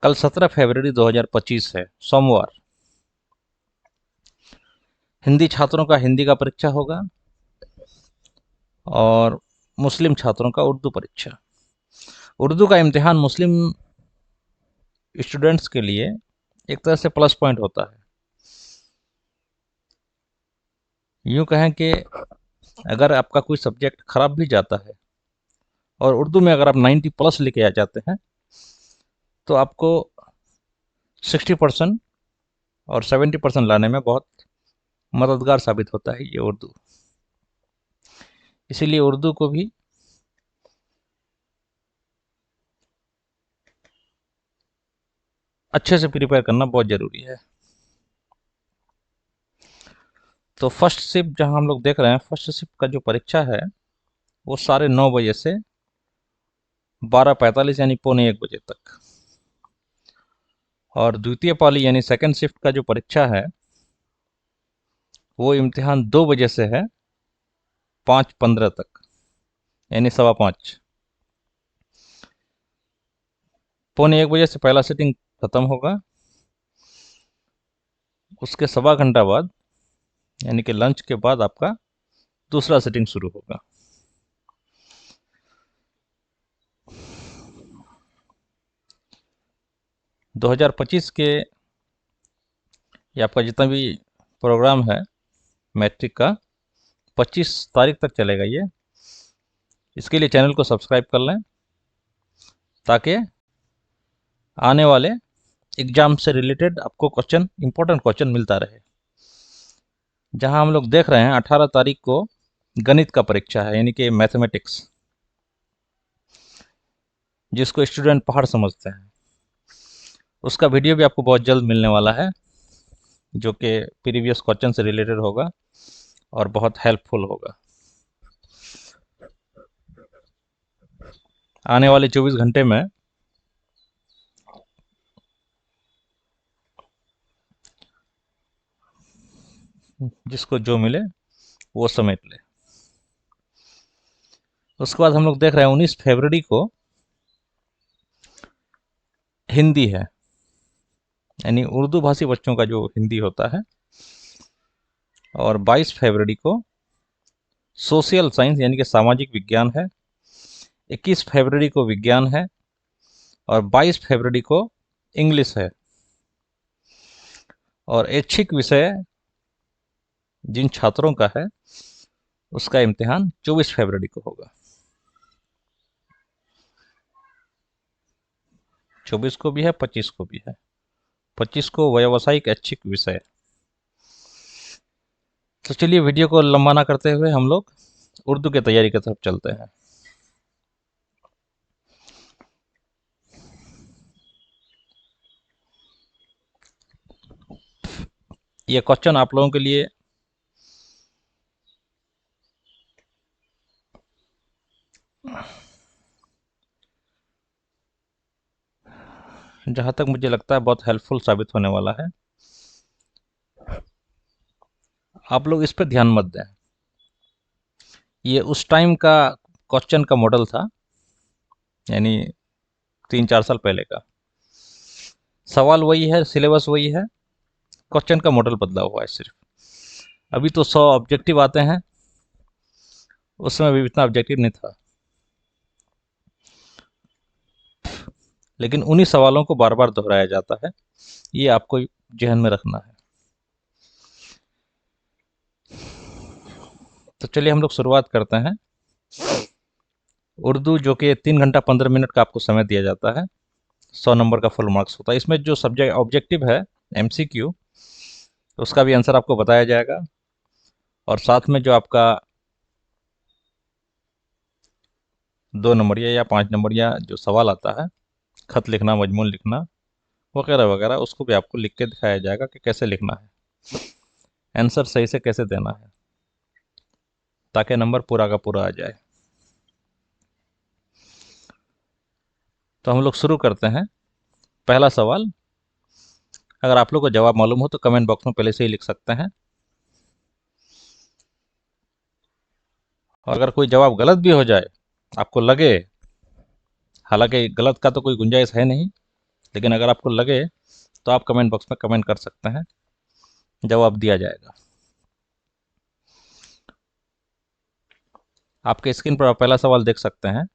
कल 17 फरवरी 2025 है, सोमवार। हिंदी छात्रों का हिंदी का परीक्षा होगा और मुस्लिम छात्रों का उर्दू परीक्षा। उर्दू का इम्तिहान मुस्लिम स्टूडेंट्स के लिए एक तरह से प्लस पॉइंट होता है। यूँ कहें कि अगर आपका कोई सब्जेक्ट खराब भी जाता है और उर्दू में अगर आप 90 प्लस लेके आ जाते हैं तो आपको 60% और 70% लाने में बहुत मददगार साबित होता है ये उर्दू। इसीलिए उर्दू को भी अच्छे से प्रिपेयर करना बहुत ज़रूरी है। तो फर्स्ट शिफ्ट जहां हम लोग देख रहे हैं, फर्स्ट शिफ्ट का जो परीक्षा है वो 9:30 से 12:45 यानी पौने 1 बजे तक, और द्वितीय पाली यानी सेकंड शिफ्ट का जो परीक्षा है वो इम्तिहान 2 बजे से है 5:15 तक, यानी 5:15। पौने 1 बजे से पहला सिटिंग खत्म होगा, उसके सवा घंटा बाद यानी कि लंच के बाद आपका दूसरा सिटिंग शुरू होगा। – 2025 के ये आपका जितना भी प्रोग्राम है मैट्रिक का 25 तारीख तक चलेगा ये। इसके लिए चैनल को सब्सक्राइब कर लें ताकि आने वाले एग्जाम से रिलेटेड आपको क्वेश्चन, इंपॉर्टेंट क्वेश्चन मिलता रहे। जहां हम लोग देख रहे हैं 18 तारीख को गणित का परीक्षा है, यानी कि मैथमेटिक्स, जिसको स्टूडेंट पहाड़ समझते हैं। उसका वीडियो भी आपको बहुत जल्द मिलने वाला है, जो कि प्रीवियस क्वेश्चन से रिलेटेड होगा और बहुत हेल्पफुल होगा। आने वाले 24 घंटे में जिसको जो मिले वो समेट ले। उसके बाद हम लोग देख रहे हैं 19 फरवरी को हिंदी है, यानी उर्दू भाषी बच्चों का जो हिंदी होता है, और 22 फरवरी को सोशल साइंस यानी कि सामाजिक विज्ञान है। 21 फरवरी को विज्ञान है और 22 फरवरी को इंग्लिश है। और ऐच्छिक विषय जिन छात्रों का है उसका इम्तिहान 24 फरवरी को होगा। 24 को भी है, 25 को भी है। 25 को व्यावसायिक ऐच्छिक विषय। तो चलिए वीडियो को लंबा ना करते हुए हम लोग उर्दू की तैयारी की तरफ चलते हैं। ये क्वेश्चन आप लोगों के लिए जहाँ तक मुझे लगता है बहुत हेल्पफुल साबित होने वाला है। आप लोग इस पर ध्यान मत दें। ये उस टाइम का क्वेश्चन का मॉडल था, यानी 3-4 साल पहले का। सवाल वही है, सिलेबस वही है, क्वेश्चन का मॉडल बदला हुआ है सिर्फ। अभी तो 100 ऑब्जेक्टिव आते हैं, उस समय भी इतना ऑब्जेक्टिव नहीं था, लेकिन उन्हीं सवालों को बार बार दोहराया जाता है। ये आपको जहन में रखना है। तो चलिए हम लोग शुरुआत करते हैं। उर्दू जो कि 3 घंटा 15 मिनट का आपको समय दिया जाता है, 100 नंबर का फुल मार्क्स होता है। इसमें जो सब्जेक्ट ऑब्जेक्टिव है MCQ, उसका भी आंसर आपको बताया जाएगा, और साथ में जो आपका 2 नंबरिया या 5 नंबरिया जो सवाल आता है, खत लिखना, मजमून लिखना वगैरह वगैरह, उसको भी आपको लिख के दिखाया जाएगा कि कैसे लिखना है, आंसर सही से कैसे देना है, ताकि नंबर पूरा का पूरा आ जाए। तो हम लोग शुरू करते हैं। पहला सवाल, अगर आप लोग को जवाब मालूम हो तो कमेंट बॉक्स में पहले से ही लिख सकते हैं, और अगर कोई जवाब गलत भी हो जाए, आपको लगे, हालांकि गलत का तो कोई गुंजाइश है नहीं, लेकिन अगर आपको लगे तो आप कमेंट बॉक्स में कमेंट कर सकते हैं, जवाब दिया जाएगा। आपके स्क्रीन पर आप पहला सवाल देख सकते हैं,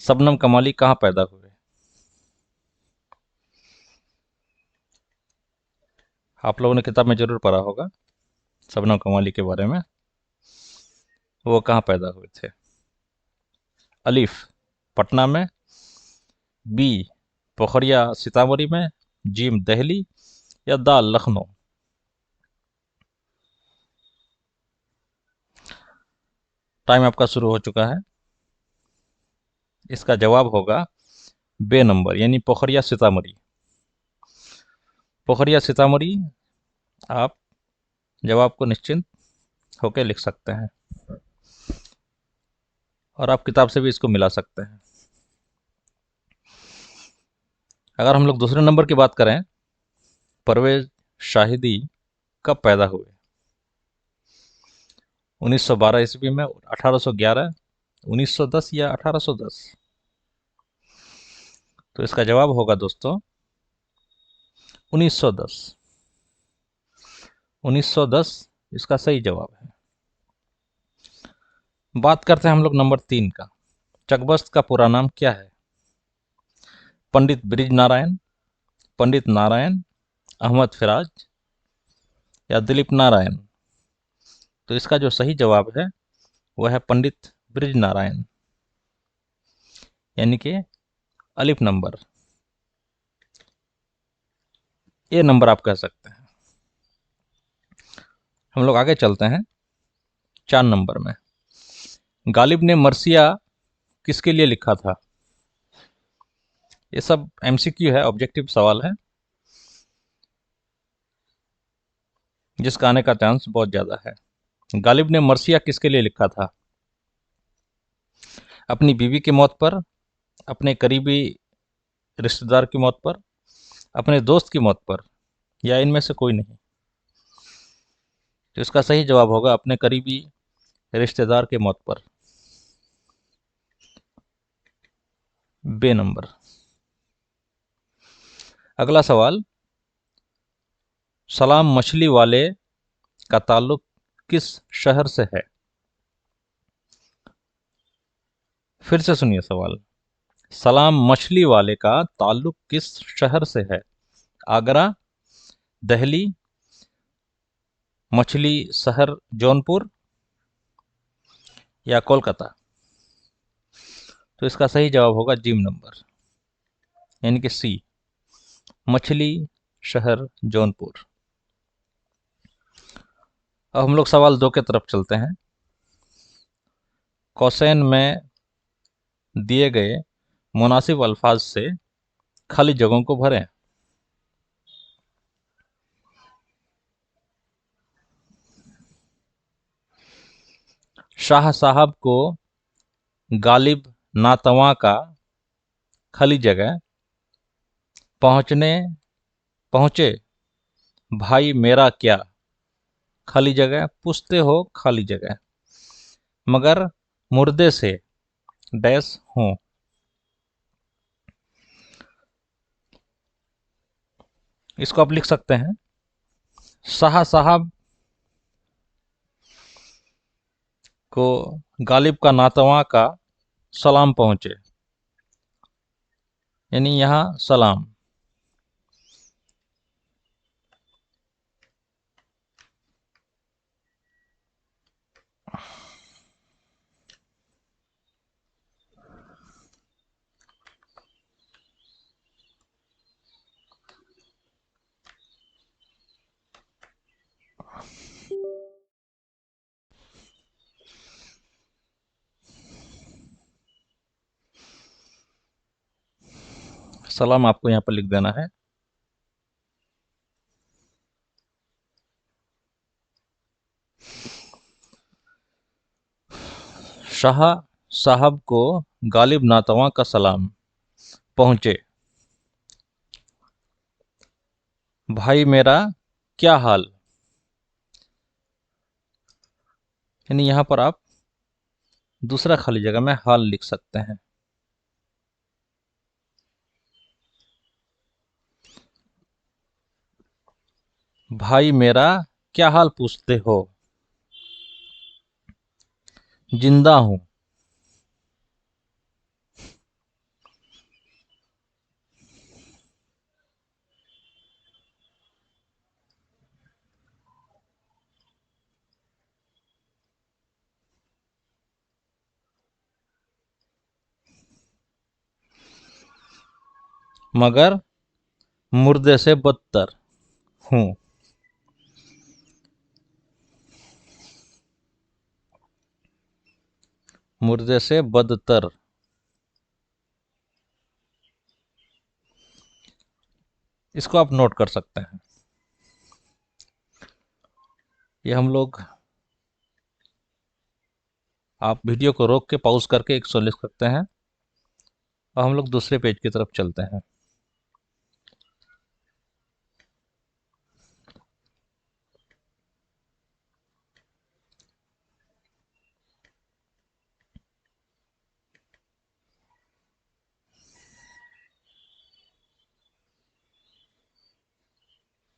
शबनम कमाली कहाँ पैदा हुए? आप लोगों ने किताब में जरूर पढ़ा होगा शबनम कमाली के बारे में। वो कहाँ पैदा हुए थे? अलिफ पटना में, बी पोखरिया सीतामढ़ी में, जीम दिल्ली, या दाल लखनऊ? टाइम आपका शुरू हो चुका है। इसका जवाब होगा बे नंबर, यानी पोखरिया सीतामढ़ी। पोखरिया सीतामढ़ी आप जवाब को निश्चिंत होकर लिख सकते हैं, और आप किताब से भी इसको मिला सकते हैं। अगर हम लोग दूसरे नंबर की बात करें, परवेज शाहिदी कब पैदा हुए? 1912 ईस्वी में, 1811, 1910 या 1810? तो इसका जवाब होगा दोस्तों 1910। 1910 इसका सही जवाब है। बात करते हैं हम लोग नंबर 3 का। चकबस्त का पूरा नाम क्या है? पंडित ब्रिज नारायण, पंडित नारायण अहमद फिराज, या दिलीप नारायण? तो इसका जो सही जवाब है वह है पंडित ब्रिज नारायण, यानी कि अलिफ नंबर, ए नंबर आप कह सकते हैं। हम लोग आगे चलते हैं 4 नंबर में। गालिब ने मर्सिया किसके लिए लिखा था? ये सब एमसीक्यू है, ऑब्जेक्टिव सवाल है, जिसका आने का चांस बहुत ज़्यादा है। गालिब ने मर्सिया किसके लिए लिखा था? अपनी बीवी की मौत पर, अपने करीबी रिश्तेदार की मौत पर, अपने दोस्त की मौत पर, या इनमें से कोई नहीं? तो इसका सही जवाब होगा अपने करीबी रिश्तेदार के मौत पर, बे नंबर। अगला सवाल, सलाम मछली वाले का ताल्लुक किस शहर से है? फिर से सुनिए सवाल, सलाम मछली वाले का ताल्लुक किस शहर से है? आगरा, दिल्ली, मछली शहर जौनपुर, या कोलकाता? तो इसका सही जवाब होगा जिम नंबर, यानी कि सी, मछली शहर जौनपुर। अब हम लोग सवाल 2 के तरफ चलते हैं। कौसैन में दिए गए मुनासिब अल्फाज से खाली जगहों को भरें। शाह साहब को गालिब नातवा का खाली जगह, पहुंचे भाई मेरा क्या खाली जगह, पूछते हो खाली जगह, मगर मुर्दे से डैश हूं। इसको आप लिख सकते हैं, शाह साहब को गालिब का नातवा का सलाम पहुंचे, यानी यहां सलाम। सलाम आपको यहां पर लिख देना है। शाह साहब को गालिब नातवा का सलाम पहुंचे, भाई मेरा क्या हाल, यानी यहां पर आप दूसरा खाली जगह में हाल लिख सकते हैं। भाई मेरा क्या हाल पूछते हो। जिंदा हूँ। मगर मुर्दे से बदतर हूँ। मुर्दे से बदतर। इसको आप नोट कर सकते हैं। ये हम लोग, आप वीडियो को रोक के पॉज करके 100 लिख सकते हैं और हम लोग दूसरे पेज की तरफ चलते हैं।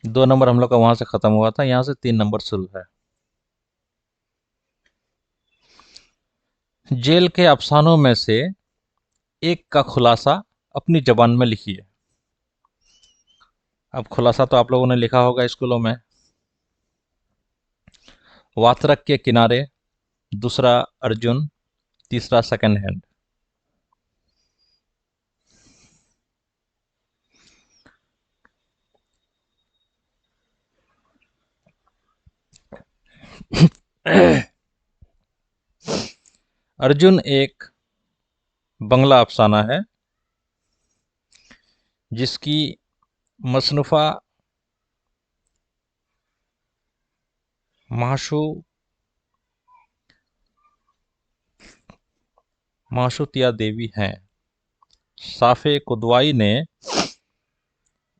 2 नंबर हम लोग का वहां से खत्म हुआ था, यहाँ से 3 नंबर शुरू है। जेल के अफसानों में से एक का खुलासा अपनी जबान में लिखिए। अब खुलासा तो आप लोगों ने लिखा होगा स्कूलों में। वात्रक के किनारे, दूसरा अर्जुन, तीसरा सेकंड हैंड। अर्जुन एक बंगला अफसाना है जिसकी मसनुफा माशू माशुतिया देवी हैं। साफे कुदवाई ने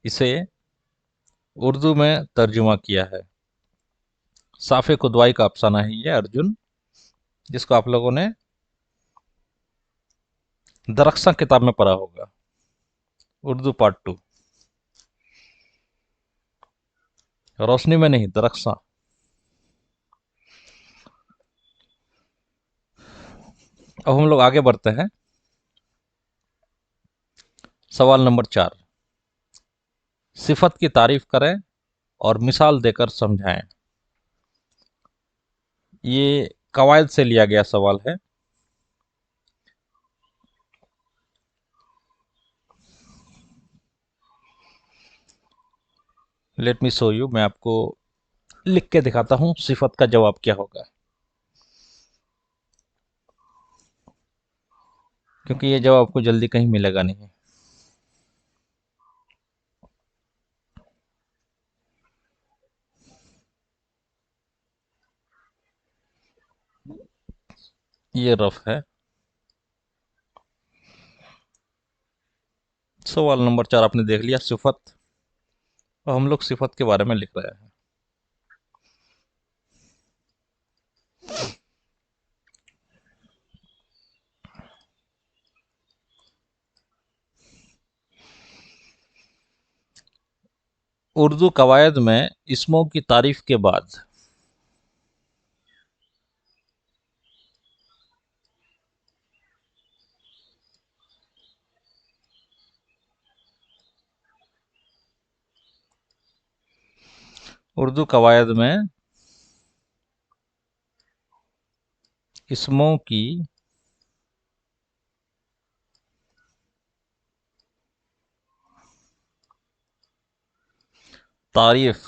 इसे उर्दू में तर्जुमा किया है। साफे कुदवाई का अफसाना है ये अर्जुन, जिसको आप लोगों ने दरख्सा किताब में पढ़ा होगा। उर्दू पार्ट 2। रोशनी में नहीं, दरख्सा। अब हम लोग आगे बढ़ते हैं। सवाल नंबर 4। सिफत की तारीफ करें और मिसाल देकर समझाएं। ये कवायद से लिया गया सवाल है। लेट मी शो यू, मैं आपको लिख के दिखाता हूं सिफत का जवाब क्या होगा, क्योंकि ये जवाब आपको जल्दी कहीं मिलेगा नहीं। ये रफ है। सवाल नंबर 4 आपने देख लिया, सिफत। और हम लोग सिफत के बारे में लिख रहे हैं। उर्दू कवायद में इसमों की तारीफ के बाद उर्दू कवायद में इसमों की तारीफ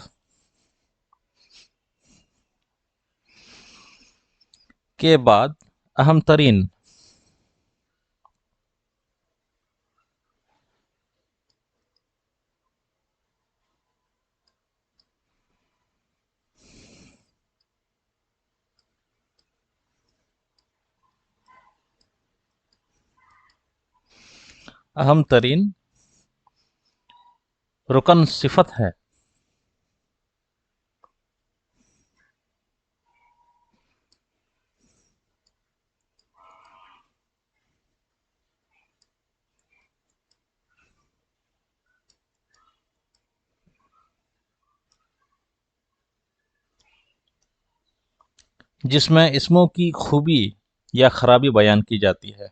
के बाद अहम तरीन अहम तरीन रुकन सिफत है। जिसमें इसमों की खूबी या खराबी बयान की जाती है।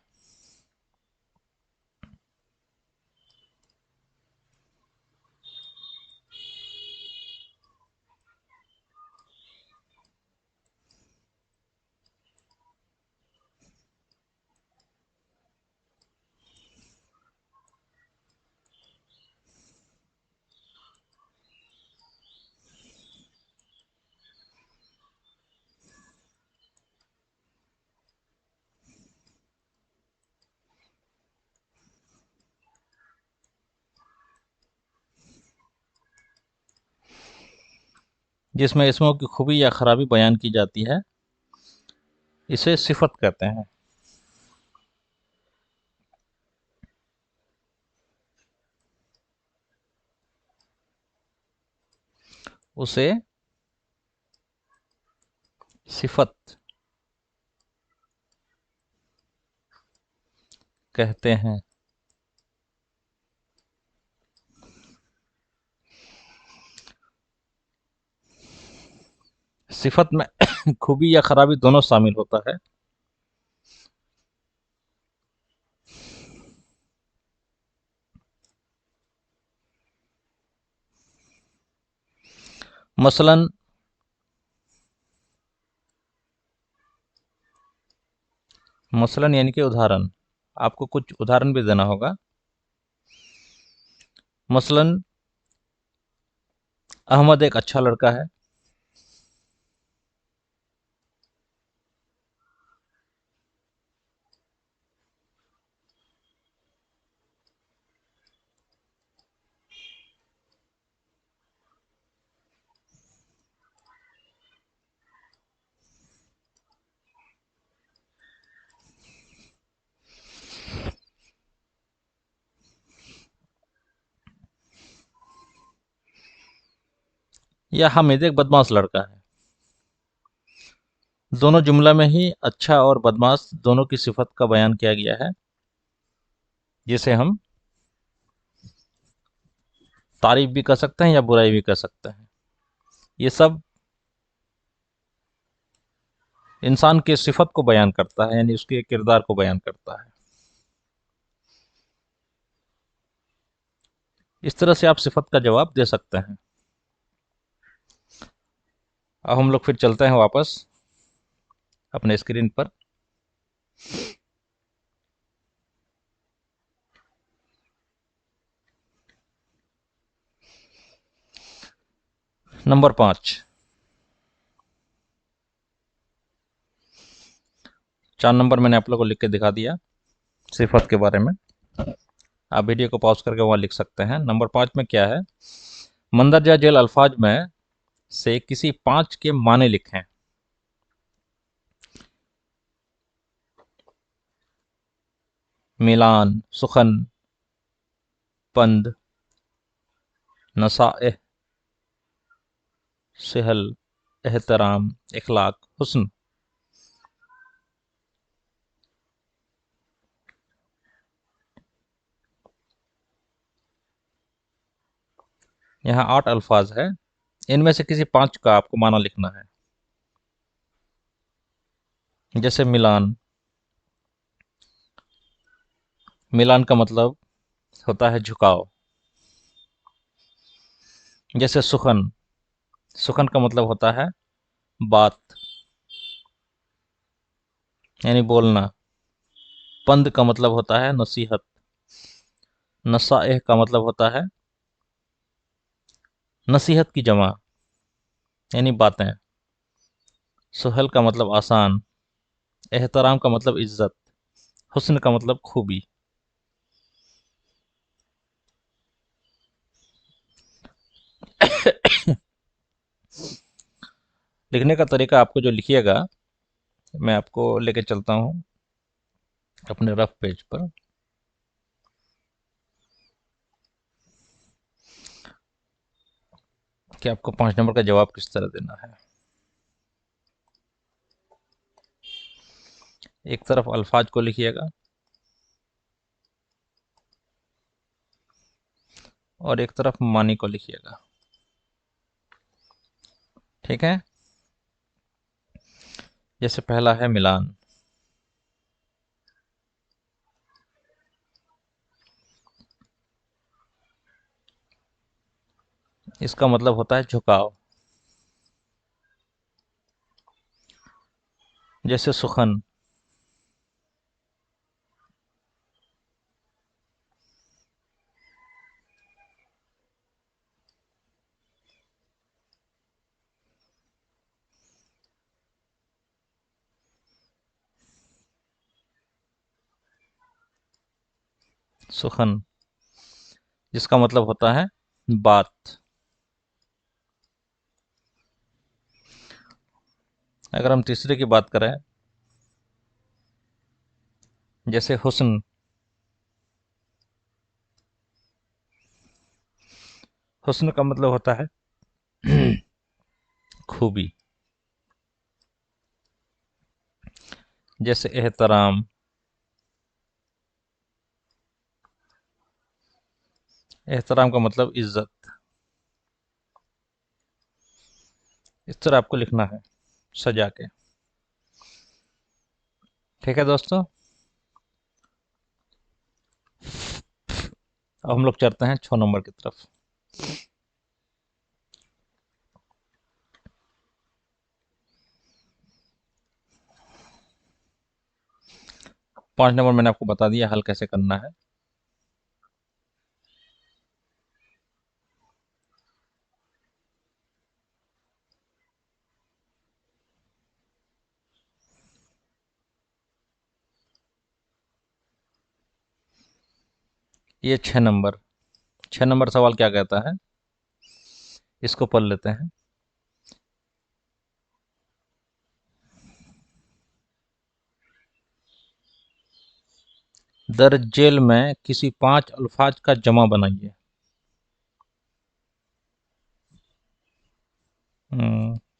जिसमें इसमों की खूबी या खराबी बयान की जाती है, इसे सिफत कहते हैं। उसे सिफत कहते हैं। सिफत में खूबी या खराबी दोनों शामिल होता है। मसलन मसलन यानी कि उदाहरण, आपको कुछ उदाहरण भी देना होगा। मसलन अहमद एक अच्छा लड़का है। या हामिद एक बदमाश लड़का है। दोनों जुमला में ही अच्छा और बदमाश दोनों की सिफत का बयान किया गया है, जिसे हम तारीफ भी कर सकते हैं या बुराई भी कर सकते हैं। ये सब इंसान के सिफत को बयान करता है, यानी उसके किरदार को बयान करता है। इस तरह से आप सिफत का जवाब दे सकते हैं। अब हम लोग फिर चलते हैं वापस अपने स्क्रीन पर। नंबर 5, 4 नंबर मैंने आप लोगों को लिख के दिखा दिया सिफत के बारे में। आप वीडियो को पॉज करके वहाँ लिख सकते हैं। नंबर 5 में क्या है? मंदरजा झेल अल्फाज में से किसी 5 के माने लिखें। मिलान, सुखन, पंद, नसाएह, सहल, एहतराम, इखलाक, हुस्न। यहाँ 8 अल्फाज है। इनमें से किसी 5 का आपको माना लिखना है। जैसे मिलान। मिलान का मतलब होता है झुकाव। जैसे सुखन। सुखन का मतलब होता है बात, यानी बोलना। पंद का मतलब होता है नसीहत। नसाएह का मतलब होता है नसीहत की जमा, यानी बातें। सुहल का मतलब आसान। एहतराम का मतलब इज्जत। हुस्न का मतलब खूबी। लिखने का तरीका आपको जो लिखिएगा, मैं आपको लेके चलता हूँ अपने रफ पेज पर। कि आपको 5 नंबर का जवाब किस तरह देना है। एक तरफ अल्फाज को लिखिएगा और एक तरफ मानी को लिखिएगा। ठीक है। जैसे पहला है मिलान। इसका मतलब होता है झुकाव। जैसे सुखन। सुखन जिसका मतलब होता है बात। अगर हम तीसरे की बात करें, जैसे हुस्न। हुस्न का मतलब होता है खूबी। जैसे एहतराम। एहतराम का मतलब इज्जत। इस तरह आपको लिखना है सजा के। ठीक है दोस्तों, अब हम लोग चलते हैं 6 नंबर की तरफ। 5 नंबर मैंने आपको बता दिया हल कैसे करना है। ये 6 नंबर। 6 नंबर सवाल क्या कहता है, इसको पढ़ लेते हैं। दर्ज जेल में किसी 5 अल्फाज का जमा बनाइए।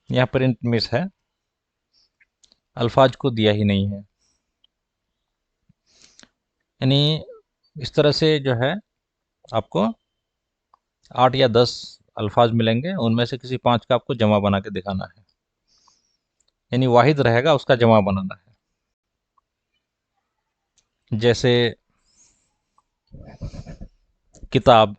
यहाँ पर मिस है, अल्फाज को दिया ही नहीं है। यानी इस तरह से जो है आपको 8 या 10 अल्फाज मिलेंगे, उनमें से किसी 5 का आपको जमा बना के दिखाना है। यानी वाहिद रहेगा, उसका जमा बनाना है। जैसे किताब।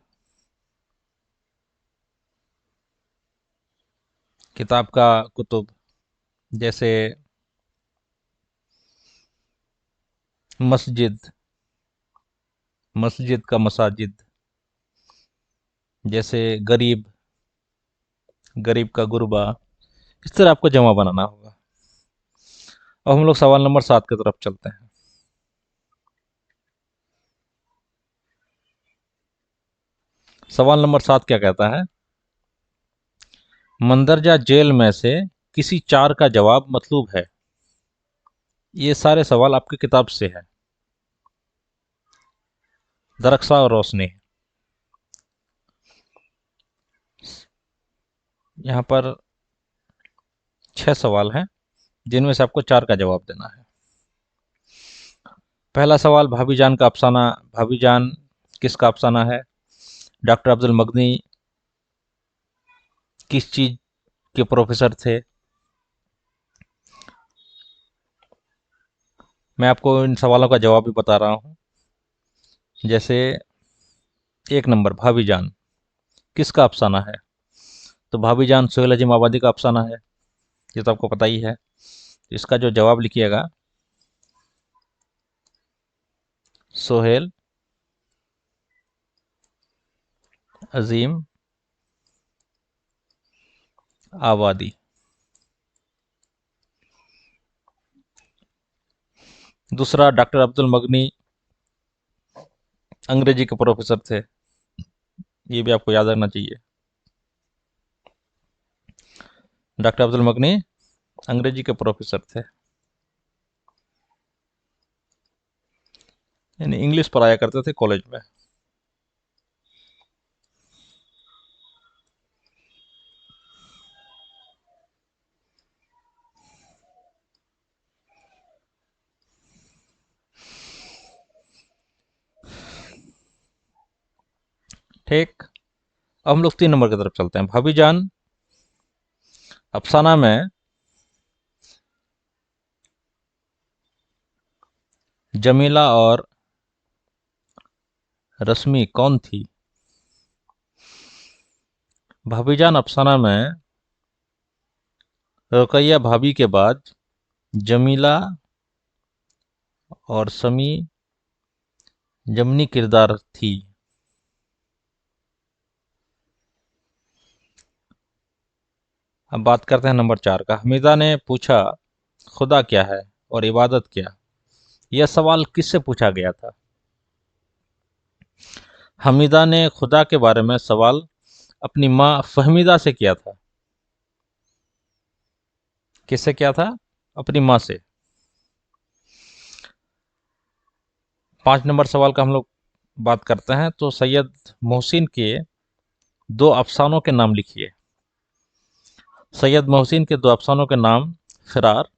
किताब का कुतुब। जैसे मस्जिद। मस्जिद का मसाजिद। जैसे गरीब। गरीब का गुरबा। इस तरह आपको जमा बनाना होगा। अब हम लोग सवाल नंबर 7 की तरफ चलते हैं। सवाल नंबर 7 क्या कहता है, मंदरजा जेल में से किसी 4 का जवाब मतलूब है। ये सारे सवाल आपकी किताब से है, दरख्सा और रोशनी। यहाँ पर 6 सवाल हैं, जिनमें से आपको 4 का जवाब देना है। पहला सवाल, भाभी जान का अफसाना। भाभी जान किसका अफसाना है? डॉक्टर अब्दुल मगनी किस चीज के प्रोफेसर थे? मैं आपको इन सवालों का जवाब भी बता रहा हूँ। जैसे 1 नंबर, भाभी जान किसका अफसाना है? तो भाभी जान सोहेल अजीम आबादी का अफसाना है, ये तो आपको पता ही है। इसका जो जवाब लिखिएगा, सोहेल अजीम आबादी। दूसरा, डॉक्टर अब्दुल मगनी अंग्रेजी के प्रोफेसर थे, ये भी आपको याद रखना चाहिए। डॉक्टर अब्दुल मगनी अंग्रेजी के प्रोफेसर थे, यानी इंग्लिश पढ़ाया करते थे कॉलेज में। ठीक, अब हम लोग 3 नंबर की तरफ चलते हैं। भाभी जान अफसाना में जमीला और रश्मि कौन थी? भाभीजान अफसाना में रुकैया भाभी के बाद जमीला और शमी जमनी किरदार थी। अब बात करते हैं नंबर 4 का। हमीदा ने पूछा, खुदा क्या है और इबादत क्या? यह सवाल किससे पूछा गया था? हमीदा ने खुदा के बारे में सवाल अपनी माँ फहमीदा से किया था। किससे किया था? अपनी माँ से। 5 नंबर सवाल का हम लोग बात करते हैं। तो सैयद मोहसिन के 2 अफसानों के नाम लिखिए। सैयद मोहसिन के 2 अफसानों के नाम फिरार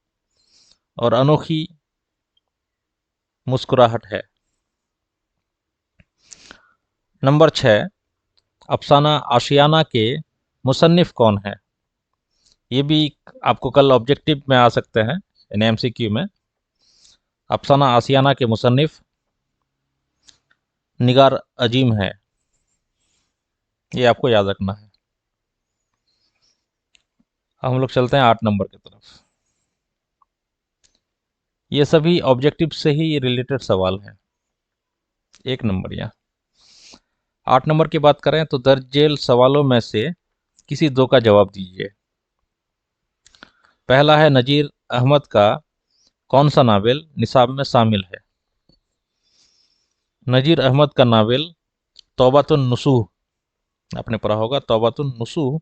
और अनोखी मुस्कुराहट है। नंबर 6, अफसाना आशियाना के मुसन्निफ कौन है? ये भी आपको कल ऑब्जेक्टिव में आ सकते हैं, एमसीक्यू में। अफसाना आशियाना के मुसन्निफ निगार अजीम है, ये आपको याद रखना है। अब हम लोग चलते हैं 8 नंबर की तरफ। ये सभी ऑब्जेक्टिव से ही रिलेटेड सवाल हैं। 1 नंबर या 8 नंबर की बात करें तो दर्ज झेल सवालों में से किसी 2 का जवाब दीजिए। पहला है, नजीर अहमद का कौन सा नावल निसाब में शामिल है? नजीर अहमद का नावल तौबातुन नुसूह, आपने पढ़ा होगा, तौबातुन नुसूह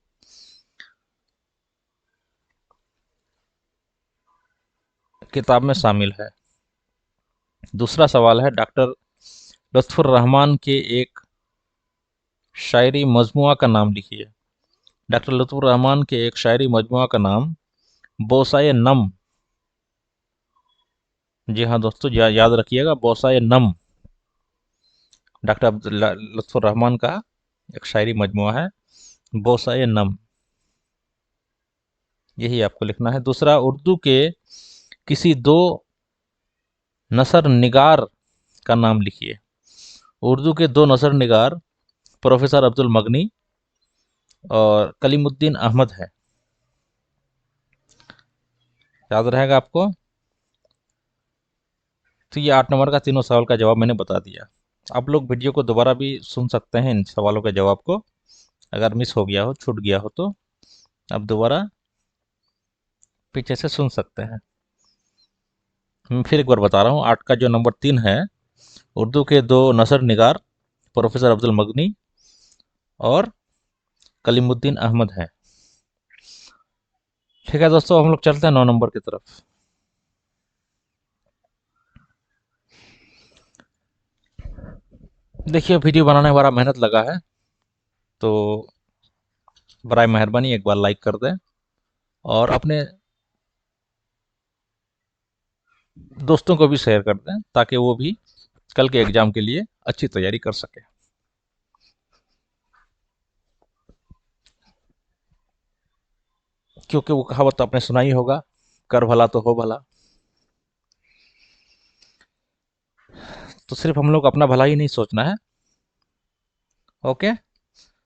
किताब में शामिल है। दूसरा सवाल है, डॉक्टर लुत्फुर रहमान के एक शायरी मजमुआ का नाम लिखिए। डॉक्टर लुत्फुर रहमान के एक शायरी मजमुआ का नाम बोसाए नम। जी हाँ दोस्तों, याद रखिएगा, बोसाए नम डॉक्टर लुत्फुर रहमान का एक शायरी मजमुआ है, बोसाए नम, यही आपको लिखना है। दूसरा, उर्दू के किसी 2 नसर निगार का नाम लिखिए। उर्दू के 2 नसर निगार प्रोफेसर अब्दुल मगनी और कलीमुद्दीन अहमद है। याद रहेगा आपको? तो ये 8 नंबर का तीनों सवाल का जवाब मैंने बता दिया। आप लोग वीडियो को दोबारा भी सुन सकते हैं इन सवालों के जवाब को, अगर मिस हो गया हो, छूट गया हो तो आप दोबारा पीछे से सुन सकते हैं। मैं फिर एक बार बता रहा हूँ, 8 का जो नंबर 3 है, उर्दू के 2 नसर निगार प्रोफेसर अब्दुल मगनी और कलीमुद्दीन अहमद है। ठीक है दोस्तों, हम लोग चलते हैं 9 नंबर की तरफ। देखिए, वीडियो बनाने में बड़ा मेहनत लगा है, तो बराए मेहरबानी एक बार लाइक कर दें और अपने दोस्तों को भी शेयर कर दें, ताकि वो भी कल के एग्जाम के लिए अच्छी तैयारी कर सके। क्योंकि वो कहावत तो आपने सुना ही होगा, कर भला तो हो भला। तो सिर्फ हम लोग अपना भला ही नहीं सोचना है। ओके।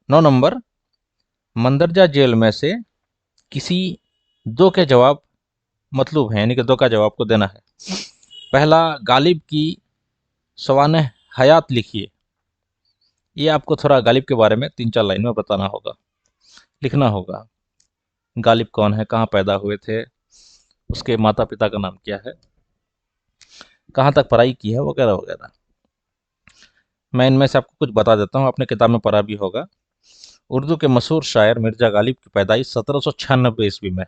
9 नंबर, मंदरजा जेल में से किसी 2 के जवाब मतलूब हैं, यानी कि 2 का जवाब को देना है। पहला, गालिब की सवानह हयात लिखिए। ये आपको थोड़ा गालिब के बारे में 3-4 लाइन में बताना होगा, लिखना होगा। गालिब कौन है, कहाँ पैदा हुए थे, उसके माता पिता का नाम क्या है, कहाँ तक पढ़ाई की है, वगैरह वगैरह। मैं इनमें से आपको कुछ बता देता हूँ, आपने किताब में पढ़ा भी होगा। उर्दू के मशहूर शायर मिर्जा गालिब की पैदाइश 1796 ईस्वी में।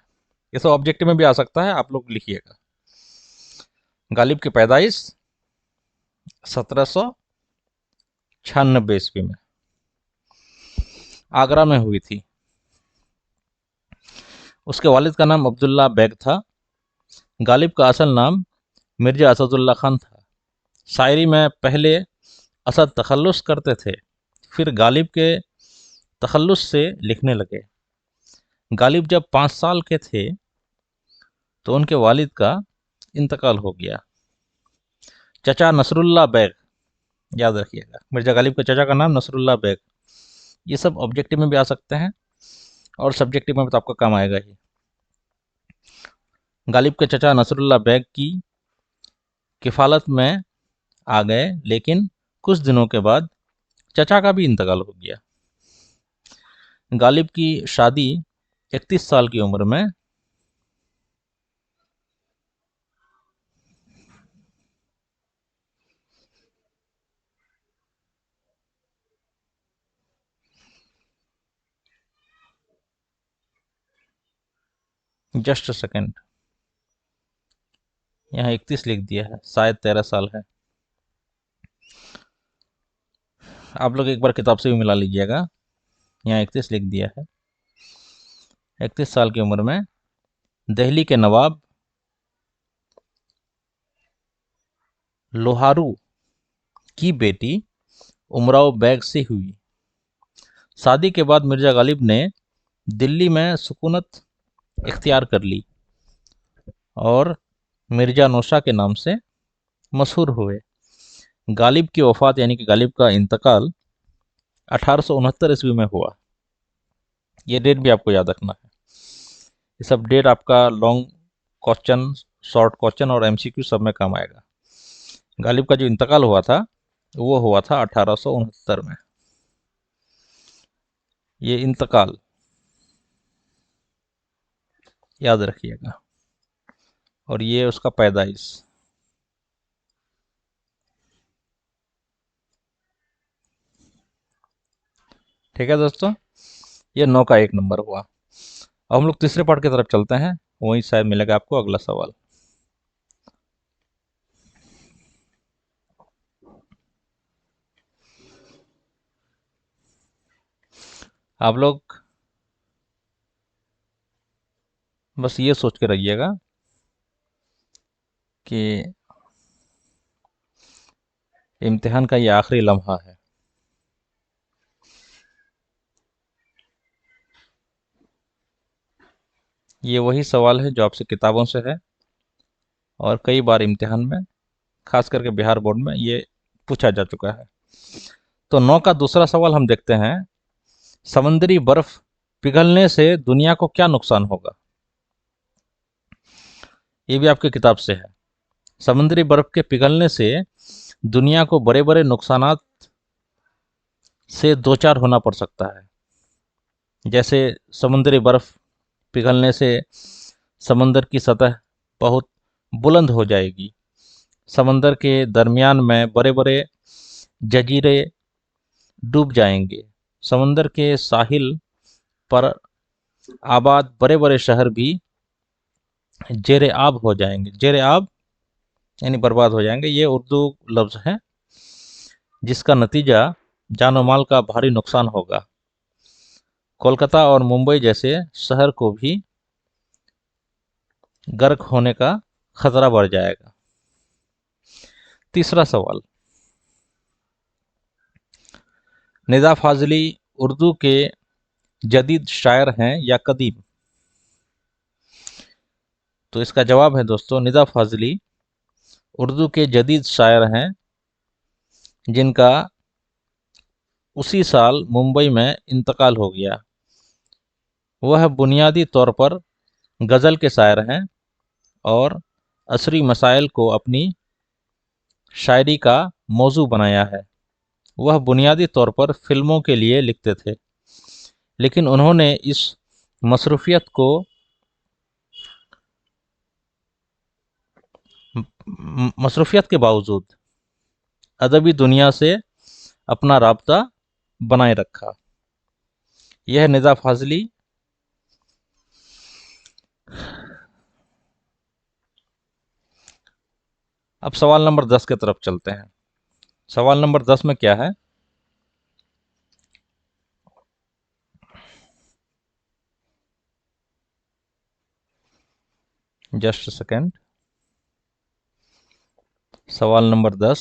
ये तो ऑब्जेक्टिव में भी आ सकता है, आप लोग लिखिएगा। गालिब की पैदाइश 1796 ईस्वी में आगरा में हुई थी। उसके वालिद का नाम अब्दुल्ला बेग था। गालिब का असल नाम मिर्जा असदुल्ला खान था। शायरी में पहले असद तखल्लुस करते थे, फिर गालिब के तखल्लुस से लिखने लगे। गालिब जब 5 साल के थे तो उनके वालिद का इंतकाल हो गया। चचा नसरुल्ला बैग, याद रखिएगा, मिर्जा गालिब के चचा का नाम नसरुल्ला बैग। ये सब ऑब्जेक्टिव में भी आ सकते हैं और सब्जेक्टिव में भी तो आपका काम आएगा ही। गालिब के चचा नसरुल्ला बैग की किफ़ालत में आ गए, लेकिन कुछ दिनों के बाद चचा का भी इंतकाल हो गया। गालिब की शादी 31 साल की उम्र में जस्ट सेकंड, यहाँ 31 लिख दिया है, शायद 13 साल है। आप लोग एक बार किताब से भी मिला लीजिएगा, यहाँ 31 लिख दिया है। 31 साल की उम्र में दिल्ली के नवाब लोहारू की बेटी उमराव बैग से हुई। शादी के बाद मिर्जा गालिब ने दिल्ली में सुकूनत इख्तियार कर ली और मिर्जा नौशा के नाम से मशहूर हुए। गालिब की वफ़ात यानी कि गालिब का इंतकाल 1869 ईस्वी में हुआ। ये डेट भी आपको याद रखना है। ये सब डेट आपका लॉन्ग क्वेश्चन, शॉर्ट क्वेश्चन और एमसीक्यू सब में काम आएगा। गालिब का जो इंतकाल हुआ था वो हुआ था 1869 में। ये इंतकाल याद रखिएगा, और ये उसका पैदाइश। ठीक है दोस्तों, ये 9 का 1 नंबर हुआ। अब हम लोग तीसरे पार्ट की तरफ चलते हैं, वहीं शायद मिलेगा आपको अगला सवाल। आप लोग बस ये सोच के रहिएगा कि इम्तिहान का ये आखिरी लम्हा है। ये वही सवाल है जो आपसे किताबों से है और कई बार इम्तिहान में, खास करके बिहार बोर्ड में, ये पूछा जा चुका है। तो 9 का दूसरा सवाल हम देखते हैं, समुद्री बर्फ पिघलने से दुनिया को क्या नुकसान होगा। ये भी आपकी किताब से है। समुद्री बर्फ के पिघलने से दुनिया को बड़े बड़े नुकसानात से दो चार होना पड़ सकता है। जैसे समुद्री बर्फ पिघलने से समंदर की सतह बहुत बुलंद हो जाएगी, समंदर के दरमियान में बड़े बड़े जजीरे डूब जाएंगे, समंदर के साहिल पर आबाद बड़े बड़े शहर भी जेरे आब हो जाएंगे। जेरे आब यानी बर्बाद हो जाएंगे। ये उर्दू लफ्ज़ है जिसका नतीजा जानो माल का भारी नुकसान होगा। कोलकाता और मुंबई जैसे शहर को भी गर्क होने का खतरा बढ़ जाएगा। तीसरा सवाल, निदा फाजली उर्दू के जदीद शायर हैं या कदीम। तो इसका जवाब है दोस्तों, निदा फाजली उर्दू के जदीद शायर हैं जिनका उसी साल मुंबई में इंतकाल हो गया। वह बुनियादी तौर पर गज़ल के शायर हैं और असरी मसाइल को अपनी शायरी का मौजू बनाया है। वह बुनियादी तौर पर फिल्मों के लिए लिखते थे, लेकिन उन्होंने इस मसरूफियत को मसरूफियत के बावजूद अदबी दुनिया से अपना राब्ता बनाए रखा। यह निदा फाजली अब सवाल नंबर 10 की तरफ चलते हैं। सवाल नंबर 10 में क्या है, जस्ट सेकेंड। सवाल नंबर 10,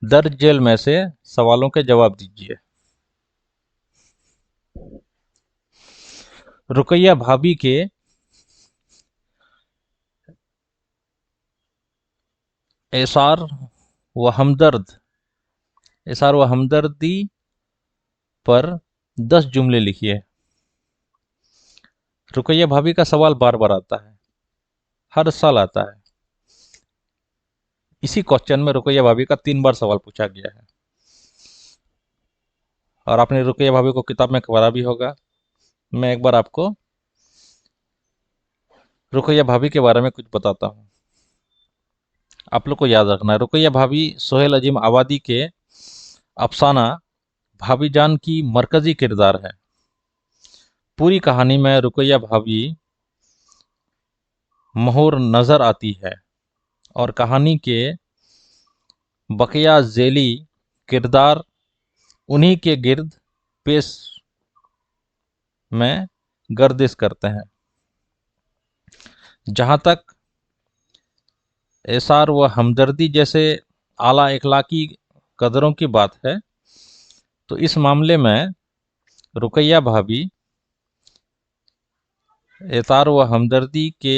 दर्ज जेल में से सवालों के जवाब दीजिए। रुकैया भाभी के एसार व हमदर्द, एसार व हमदर्दी पर 10 जुमले लिखिए। रुकैया भाभी का सवाल बार बार आता है, हर साल आता है। इसी क्वेश्चन में रुकैया भाभी का 3 बार सवाल पूछा गया है, और आपने रुकैया भाभी को किताब में पढ़ा भी होगा। मैं एक बार आपको रुकैया भाभी के बारे में कुछ बताता हूँ, आप लोग को याद रखना है। रुकैया भाभी सोहेल अजीम आबादी के अफसाना भाभी जान की मरकजी किरदार है। पूरी कहानी में रुकैया भाभी महूर नजर आती है और कहानी के बकिया झेली किरदार उन्हीं के गिर्द पेश में गर्दिश करते हैं। जहाँ तक एसार व हमदर्दी जैसे आला इखलाकी कदरों की बात है, तो इस मामले में रुकैया भाभी एसार व हमदर्दी की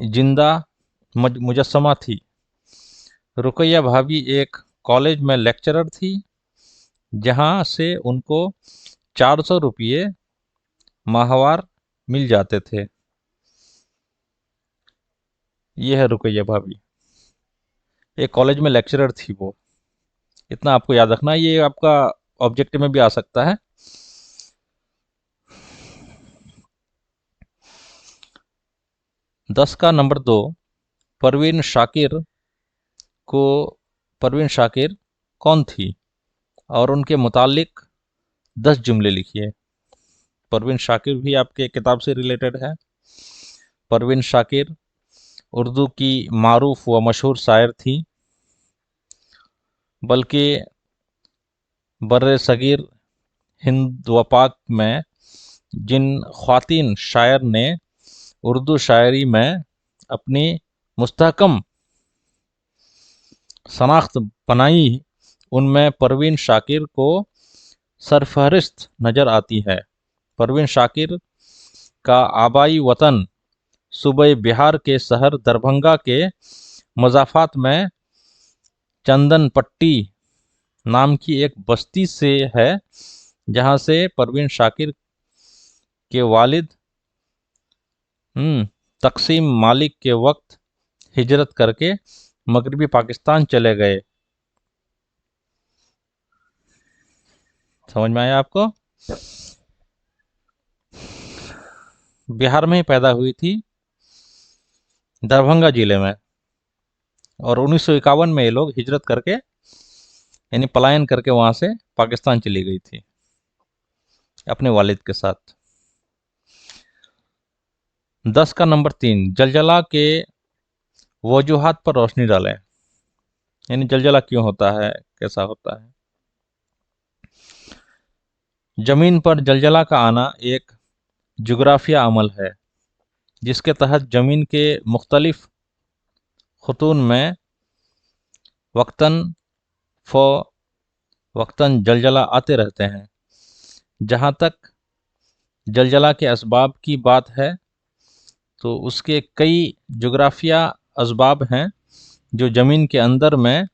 जिंदा मुजस्समा थी। रुकैया भाभी एक कॉलेज में लेक्चरर थी, जहाँ से उनको 400 रुपये माहवार मिल जाते थे। ये है रुकैया भाभी, एक कॉलेज में लेक्चरर थी वो। इतना आपको याद रखना है, ये आपका ऑब्जेक्टिव में भी आ सकता है। दस का नंबर 2, परवीन शाकिर को परवीन शाकिर कौन थी और उनके मुतालिक 10 जुमले लिखिए। परवीन शाकिर भी आपके किताब से रिलेटेड है। परवीन शाकिर उर्दू की मारूफ व मशहूर शायर थी, बल्कि बर्र सगीर हिंद व पाक में जिन ख्वातीन शायर ने उर्दू शायरी में अपनी मुस्तहकम शनाख्त बनाई, उनमें परवीन शाकिर को सरफहरिस्त नज़र आती है। परवीन शाकिर का आबाई वतन सूबे बिहार के शहर दरभंगा के मज़ाफ़ात में चंदन पट्टी नाम की एक बस्ती से है, जहाँ से परवीन शाकिर के वालिद तकसीम मालिक के वक्त हिजरत करके मगरबी पाकिस्तान चले गए। समझ में आया आपको? बिहार में ही पैदा हुई थी, दरभंगा जिले में, और 1951 में ये लोग हिजरत करके यानी पलायन करके वहाँ से पाकिस्तान चली गई थी अपने वालिद के साथ। 10 का नंबर 3, जलजला के वजूहात पर रोशनी डालें। यानी जलजला क्यों होता है, कैसा होता है। जमीन पर जलजला का आना एक जुग्राफिया अमल है, जिसके तहत जमीन के मुख्तलिफ खतून में वक्तन फ वक्तन जलजला आते रहते हैं। जहाँ तक जलजला के असबाब की बात है, तो उसके कई जुग्राफिया असबाब हैं जो ज़मीन के अंदर में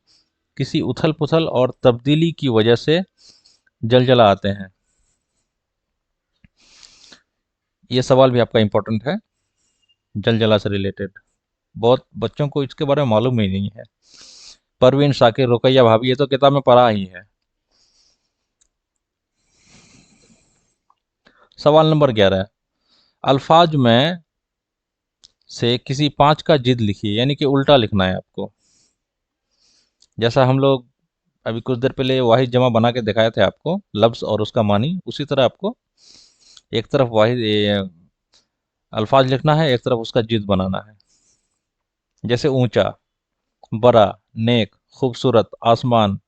किसी उथल पुथल और तब्दीली की वजह से जलजला आते हैं। ये सवाल भी आपका इम्पोर्टेंट है, जलजला से रिलेटेड। बहुत बच्चों को इसके बारे में मालूम ही नहीं है। परवीन शाकिर, रुकैया भाभी, ये तो किताब में पढ़ा ही है। सवाल नंबर 11, अल्फाज में से किसी 5 का जिद लिखिए। यानी कि उल्टा लिखना है आपको। जैसा हम लोग अभी कुछ देर पहले वाहिद जमा बना के दिखाए थे आपको, लफ्ज़ और उसका मानी, उसी तरह आपको एक तरफ वाहिद अल्फाज लिखना है, एक तरफ उसका जिद बनाना है। जैसे ऊंचा, बड़ा, नेक, खूबसूरत, आसमान,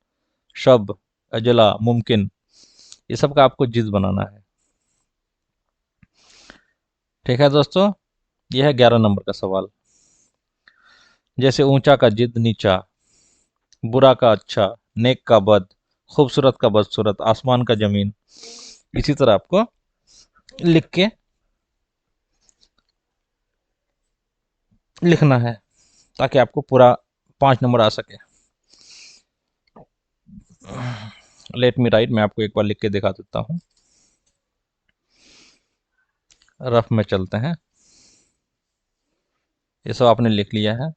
शब, अजला, मुमकिन, ये सब का आपको जिद बनाना है। ठीक है दोस्तों, यह है 11 नंबर का सवाल। जैसे ऊंचा का जिद नीचा, बुरा का अच्छा, नेक का बद, खूबसूरत का बदसूरत, आसमान का जमीन, इसी तरह आपको लिख के लिखना है। ताकि आपको पूरा 5 नंबर आ सके। लेट मी राइट, मैं आपको एक बार लिख के दिखा देता हूँ। रफ में चलते हैं। ये सब आपने लिख लिया है।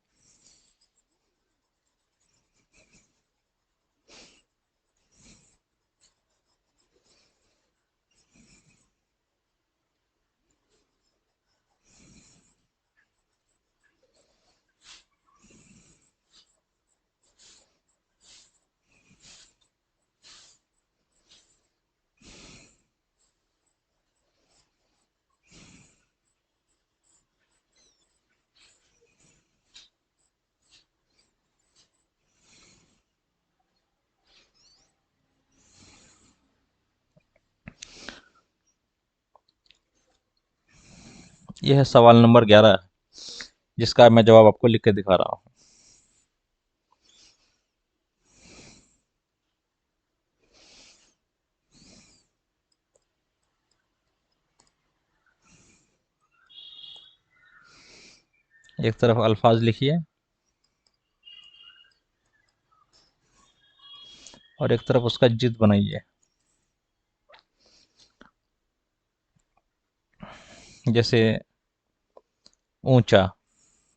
यह है सवाल नंबर 11, जिसका मैं जवाब आपको लिख के दिखा रहा हूँ। एक तरफ अल्फाज लिखिए और एक तरफ उसका जिद बनाइए। जैसे ऊंचा,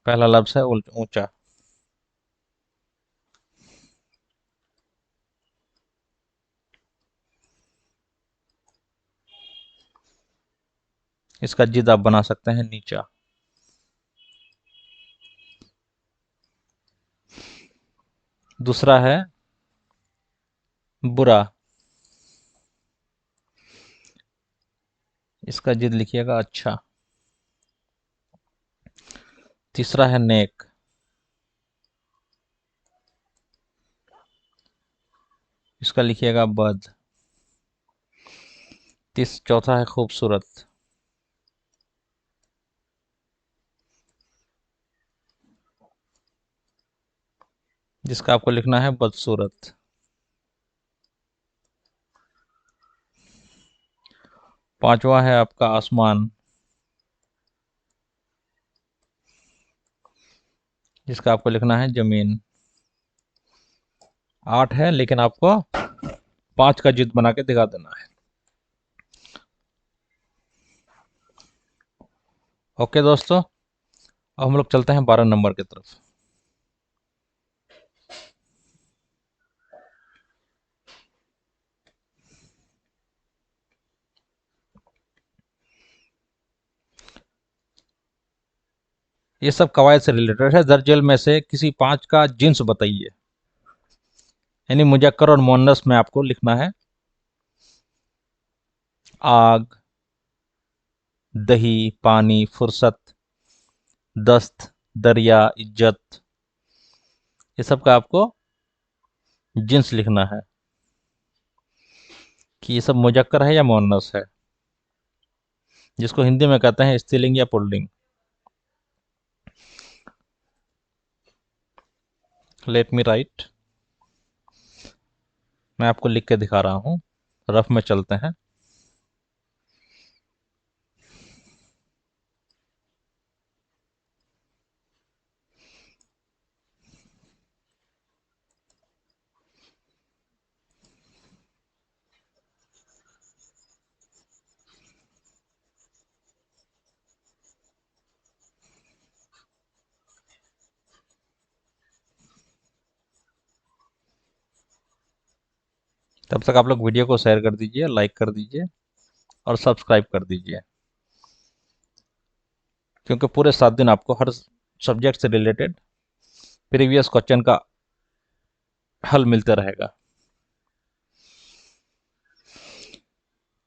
पहला लफ्ज है ऊंचा। इसका जिद आप बना सकते हैं नीचा। दूसरा है बुरा, इसका जिद लिखिएगा अच्छा। तीसरा है नेक, इसका लिखिएगा बद। चौथा है खूबसूरत, जिसका आपको लिखना है बदसूरत। पांचवा है आपका आसमान, जिसका आपको लिखना है जमीन। 8 है, लेकिन आपको 5 का जिद बना के दिखा देना है। ओके दोस्तों, अब हम लोग चलते हैं 12 नंबर की तरफ। ये सब कवायद से रिलेटेड है। दर्जल में से किसी 5 का जिन्स बताइए। यानी मुजक्कर और मुअन्नस में आपको लिखना है आग, दही, पानी, फुर्सत, दस्त, दरिया, इज्जत। ये सब का आपको जिन्स लिखना है कि ये सब मुजक्कर है या मुअन्नस है, जिसको हिंदी में कहते हैं स्त्रीलिंग या पुल्लिंग। लेट मी राइट, मैं आपको लिख के दिखा रहा हूँ। रफ में चलते हैं। तब तक आप लोग वीडियो को शेयर कर दीजिए, लाइक कर दीजिए और सब्सक्राइब कर दीजिए, क्योंकि पूरे 7 दिन आपको हर सब्जेक्ट से रिलेटेड प्रीवियस क्वेश्चन का हल मिलता रहेगा।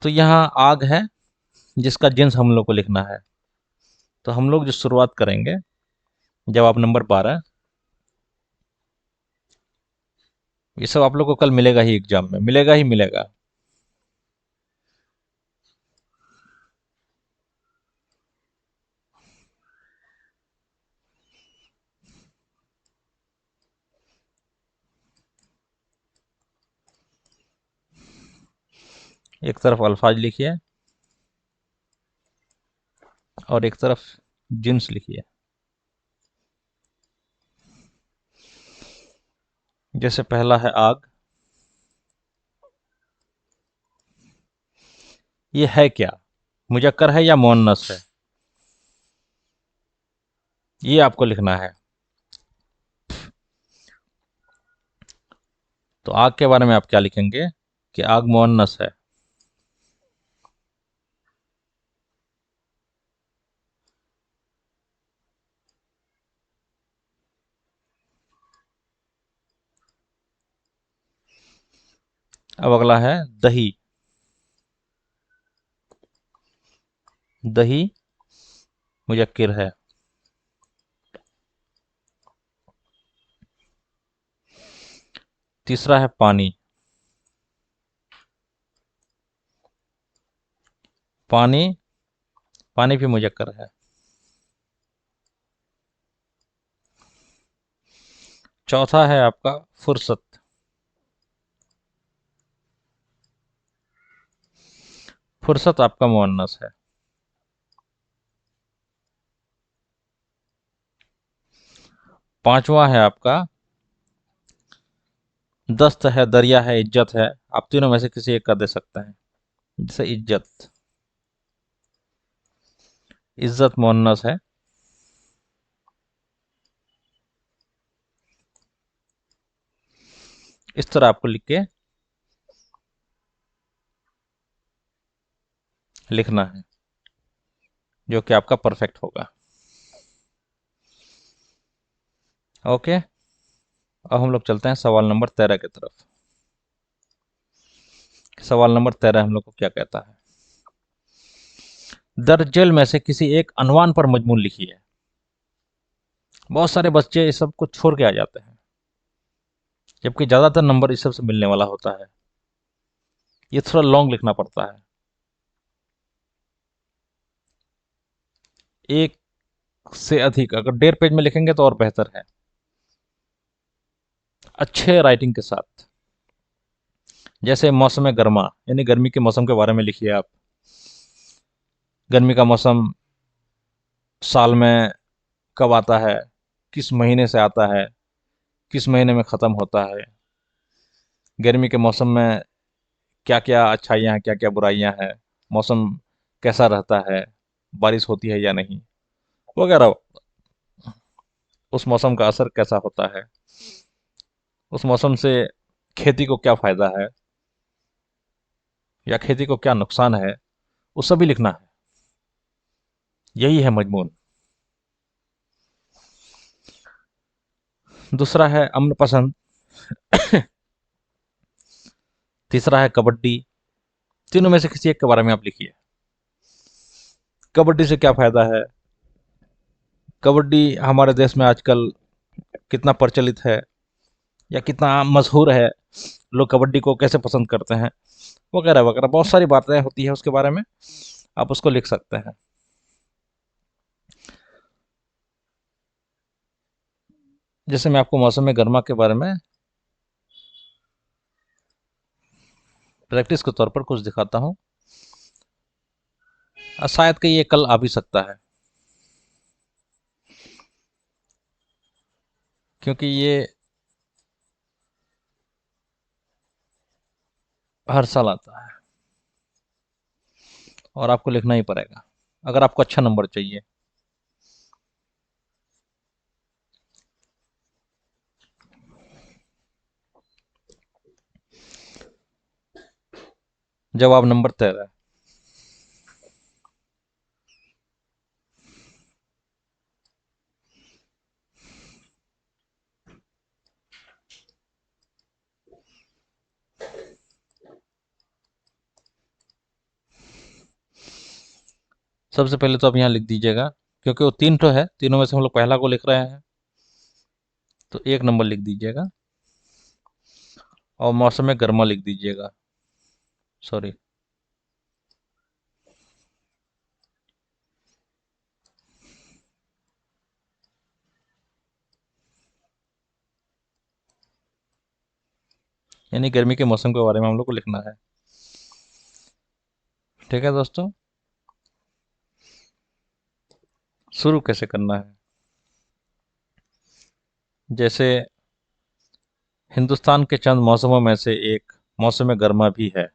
तो यहाँ आग है, जिसका जिन्स हम लोग को लिखना है। तो हम लोग जो शुरुआत करेंगे, जवाब नंबर 12। ये सब आप लोग को कल मिलेगा ही, एग्जाम में मिलेगा ही मिलेगा। एक तरफ अल्फाज लिखिए और एक तरफ जिन्स लिखिए। जैसे पहला है आग। ये है क्या? मुजक्कर है या मुअन्नस है? ये आपको लिखना है। तो आग के बारे में आप क्या लिखेंगे कि आग मुअन्नस है। अब अगला है दही। दही मुजक्किर है। तीसरा है पानी। पानी, पानी भी मुजक्कर है। चौथा है आपका फुर्सत। फुर्सत आपका मुअन्नस है। पांचवा है आपका दस्त है, दरिया है, इज्जत है। आप तीनों में से किसी एक का दे सकते हैं। जैसे इज्जत, इज्जत मुअन्नस है। इस तरह आपको लिख के लिखना है, जो कि आपका परफेक्ट होगा। ओके, अब हम लोग चलते हैं सवाल नंबर 13 की तरफ। सवाल नंबर 13 हम लोग को क्या कहता है? दर्ज में से किसी एक अनवान पर मजमून लिखिए। बहुत सारे बच्चे इस सब को छोड़ के आ जाते हैं, जबकि ज्यादातर नंबर इस सब से मिलने वाला होता है। ये थोड़ा लॉन्ग लिखना पड़ता है। एक से अधिक, अगर 1.5 पेज में लिखेंगे तो और बेहतर है, अच्छे राइटिंग के साथ। जैसे मौसम गर्मा, यानी गर्मी के मौसम के बारे में लिखिए आप। गर्मी का मौसम साल में कब आता है, किस महीने से आता है, किस महीने में ख़त्म होता है। गर्मी के मौसम में क्या क्या अच्छाइयाँ हैं, क्या क्या बुराइयाँ हैं। मौसम कैसा रहता है, बारिश होती है या नहीं, वगैरह। उस मौसम का असर कैसा होता है, उस मौसम से खेती को क्या फ़ायदा है या खेती को क्या नुकसान है, वो सभी लिखना है। यही है मजमून। दूसरा है अमन पसंद। तीसरा है कबड्डी। तीनों में से किसी एक के बारे में आप लिखिए। कबड्डी से क्या फ़ायदा है, कबड्डी हमारे देश में आजकल कितना प्रचलित है या कितना मशहूर है, लोग कबड्डी को कैसे पसंद करते हैं, वगैरह वगैरह। बहुत सारी बातें होती है उसके बारे में, आप उसको लिख सकते हैं। जैसे मैं आपको मौसम गर्मा के बारे में प्रैक्टिस के तौर पर कुछ दिखाता हूँ। शायद कि ये कल आ भी सकता है, क्योंकि ये हर साल आता है और आपको लिखना ही पड़ेगा अगर आपको अच्छा नंबर चाहिए। जवाब नंबर 13। सबसे पहले तो आप यहाँ लिख दीजिएगा, क्योंकि वो तीन तो है, तीनों में से हम लोग पहला को लिख रहे हैं, तो 1 नंबर लिख दीजिएगा। और मौसम गर्मा लिख दीजिएगा। सॉरी, यानी गर्मी के मौसम के बारे में हम लोग को लिखना है। ठीक है दोस्तों, शुरू कैसे करना है? जैसे हिंदुस्तान के चंद मौसमों में से एक मौसम गर्मा भी है।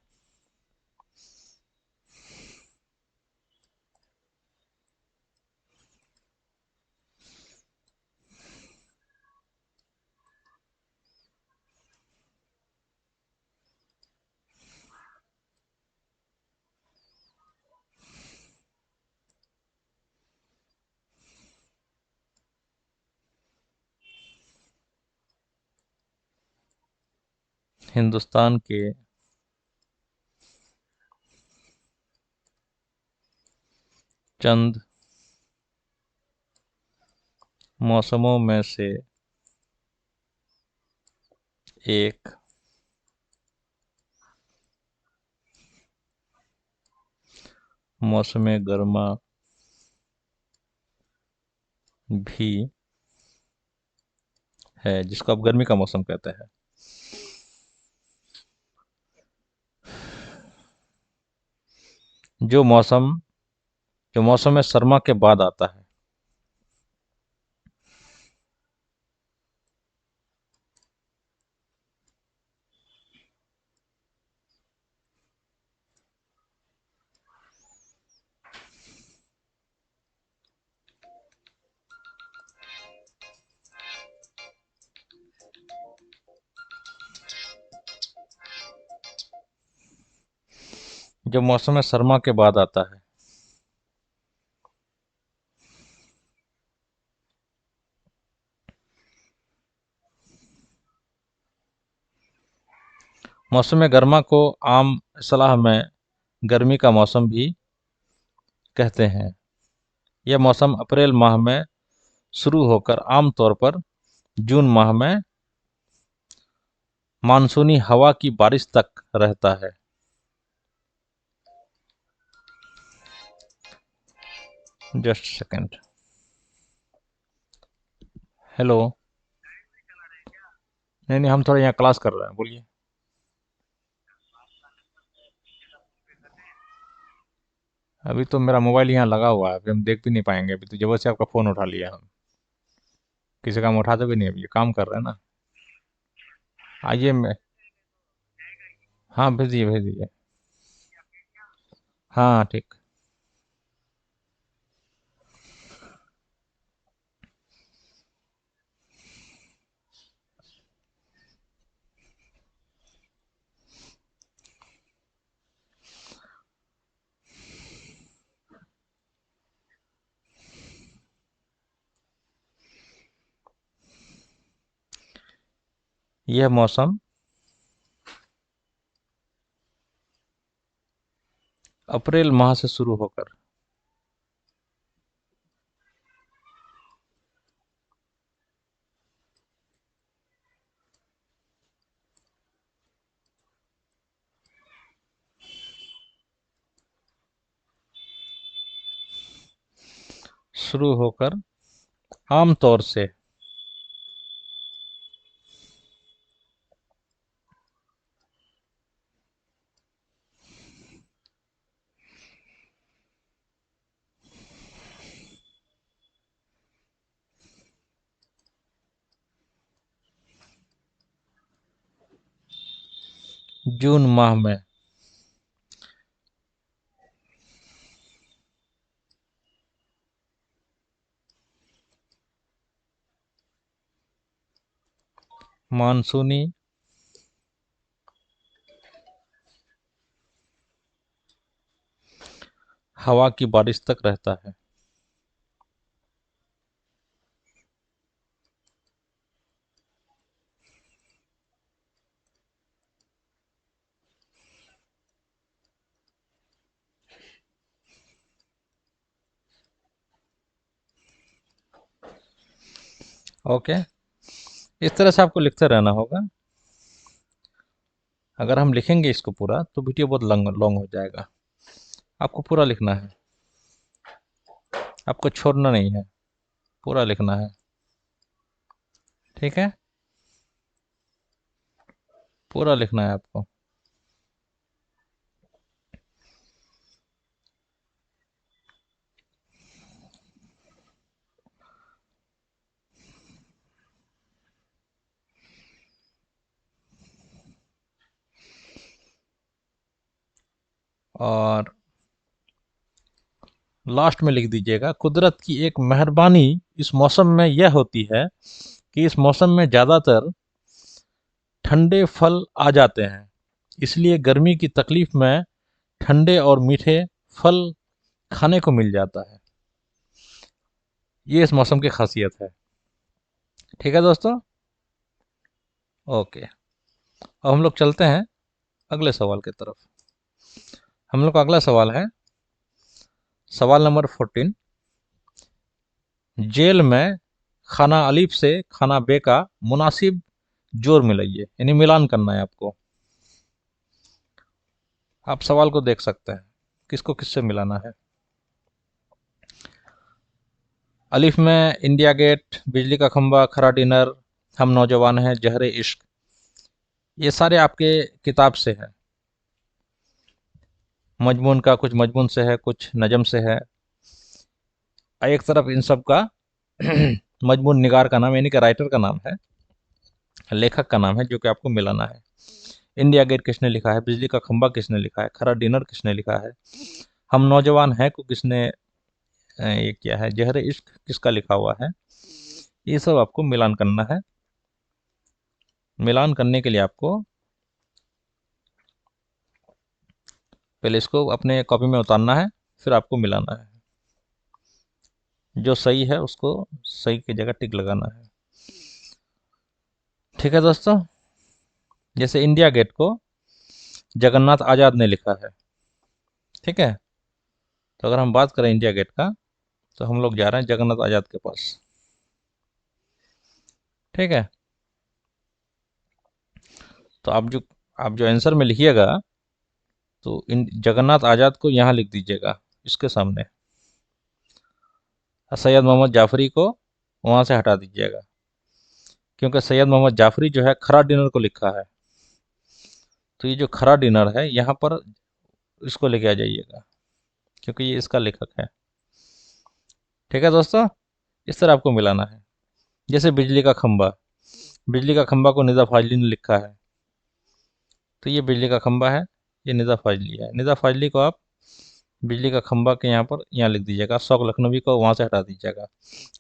हिंदुस्तान के चंद मौसमों में से एक मौसम गर्मा भी है, जिसको आप गर्मी का मौसम कहते हैं। जो मौसम जो मौसम में सरमा के बाद आता है। जो मौसम में सरमा के बाद आता है। मौसम गर्मा को आम सलाह में गर्मी का मौसम भी कहते हैं। यह मौसम अप्रैल माह में शुरू होकर आमतौर पर जून माह में मानसूनी हवा की बारिश तक रहता है। Just second. हेलो। नहीं नहीं, हम थोड़ा यहाँ क्लास कर रहे हैं, बोलिए। अभी तो मेरा मोबाइल यहाँ लगा हुआ है, अभी हम देख भी नहीं पाएंगे। अभी तो जबरदस्ती आपका फ़ोन उठा लिया हम। किसी का हम उठाते भी नहीं, अभी ये काम कर रहे हैं ना। आइए मैं। हाँ, भेज दीजिए भेज दीजिए। हाँ ठीक। यह मौसम अप्रैल माह से शुरू होकर शुरू होकर आम तौर से जून माह में मानसूनी हवा की बारिश तक रहता है। ओके। इस तरह से आपको लिखते रहना होगा। अगर हम लिखेंगे इसको पूरा तो वीडियो बहुत लॉन्ग लॉन्ग हो जाएगा। आपको पूरा लिखना है, आपको छोड़ना नहीं है, पूरा लिखना है। ठीक है, पूरा लिखना है आपको। और लास्ट में लिख दीजिएगा, कुदरत की एक मेहरबानी इस मौसम में यह होती है कि इस मौसम में ज़्यादातर ठंडे फल आ जाते हैं, इसलिए गर्मी की तकलीफ में ठंडे और मीठे फल खाने को मिल जाता है। ये इस मौसम की खासियत है। ठीक है दोस्तों, ओके। अब हम लोग चलते हैं अगले सवाल की तरफ। हम लोग का अगला सवाल है सवाल नंबर 14। जेल में खाना अलीफ से खाना बे का मुनासिब जोर मिलाइए, यानी मिलान करना है आपको। आप सवाल को देख सकते हैं, किसको किससे मिलाना है। अलीफ में इंडिया गेट, बिजली का खंबा, खरा डिनर, हम नौजवान हैं, जहर इश्क, ये सारे आपके किताब से है। मजमून का कुछ मजमून से है, कुछ नजम से है। एक तरफ इन सब का मजमून निगार का नाम, यानी कि राइटर का नाम है, लेखक का नाम है, जो कि आपको मिलाना है। इंडिया गेट किसने लिखा है, बिजली का खंबा किसने लिखा है, खरा डिनर किसने लिखा है, हम नौजवान हैं को किसने ये किया है, जहर इश्क किसका लिखा हुआ है, ये सब आपको मिलान करना है। मिलान करने के लिए आपको पहले इसको अपने कॉपी में उतारना है, फिर आपको मिलाना है। जो सही है उसको सही की जगह टिक लगाना है। ठीक है दोस्तों, जैसे इंडिया गेट को जगन्नाथ आजाद ने लिखा है, ठीक है। तो अगर हम बात करें इंडिया गेट का, तो हम लोग जा रहे हैं जगन्नाथ आजाद के पास, ठीक है। तो आप जो आंसर में लिखिएगा, तो इन जगन्नाथ आजाद को यहाँ लिख दीजिएगा, इसके सामने। सैयद मोहम्मद जाफरी को वहाँ से हटा दीजिएगा, क्योंकि सैयद मोहम्मद जाफरी जो है खरा डिनर को लिखा है। तो ये जो खरा डिनर है यहाँ पर इसको लेके आ जाइएगा, क्योंकि ये इसका लेखक है। ठीक है दोस्तों, इस तरह आपको मिलाना है। जैसे बिजली का खंबा, बिजली का खंबा को निज़ा फाजली ने लिखा है, तो ये बिजली का खंबा है, ये निज़ा फाजली है। निज़ा फाजली को आप बिजली का खंबा के यहाँ लिख दीजिएगा, शौक लखनवी को वहाँ से हटा दीजिएगा,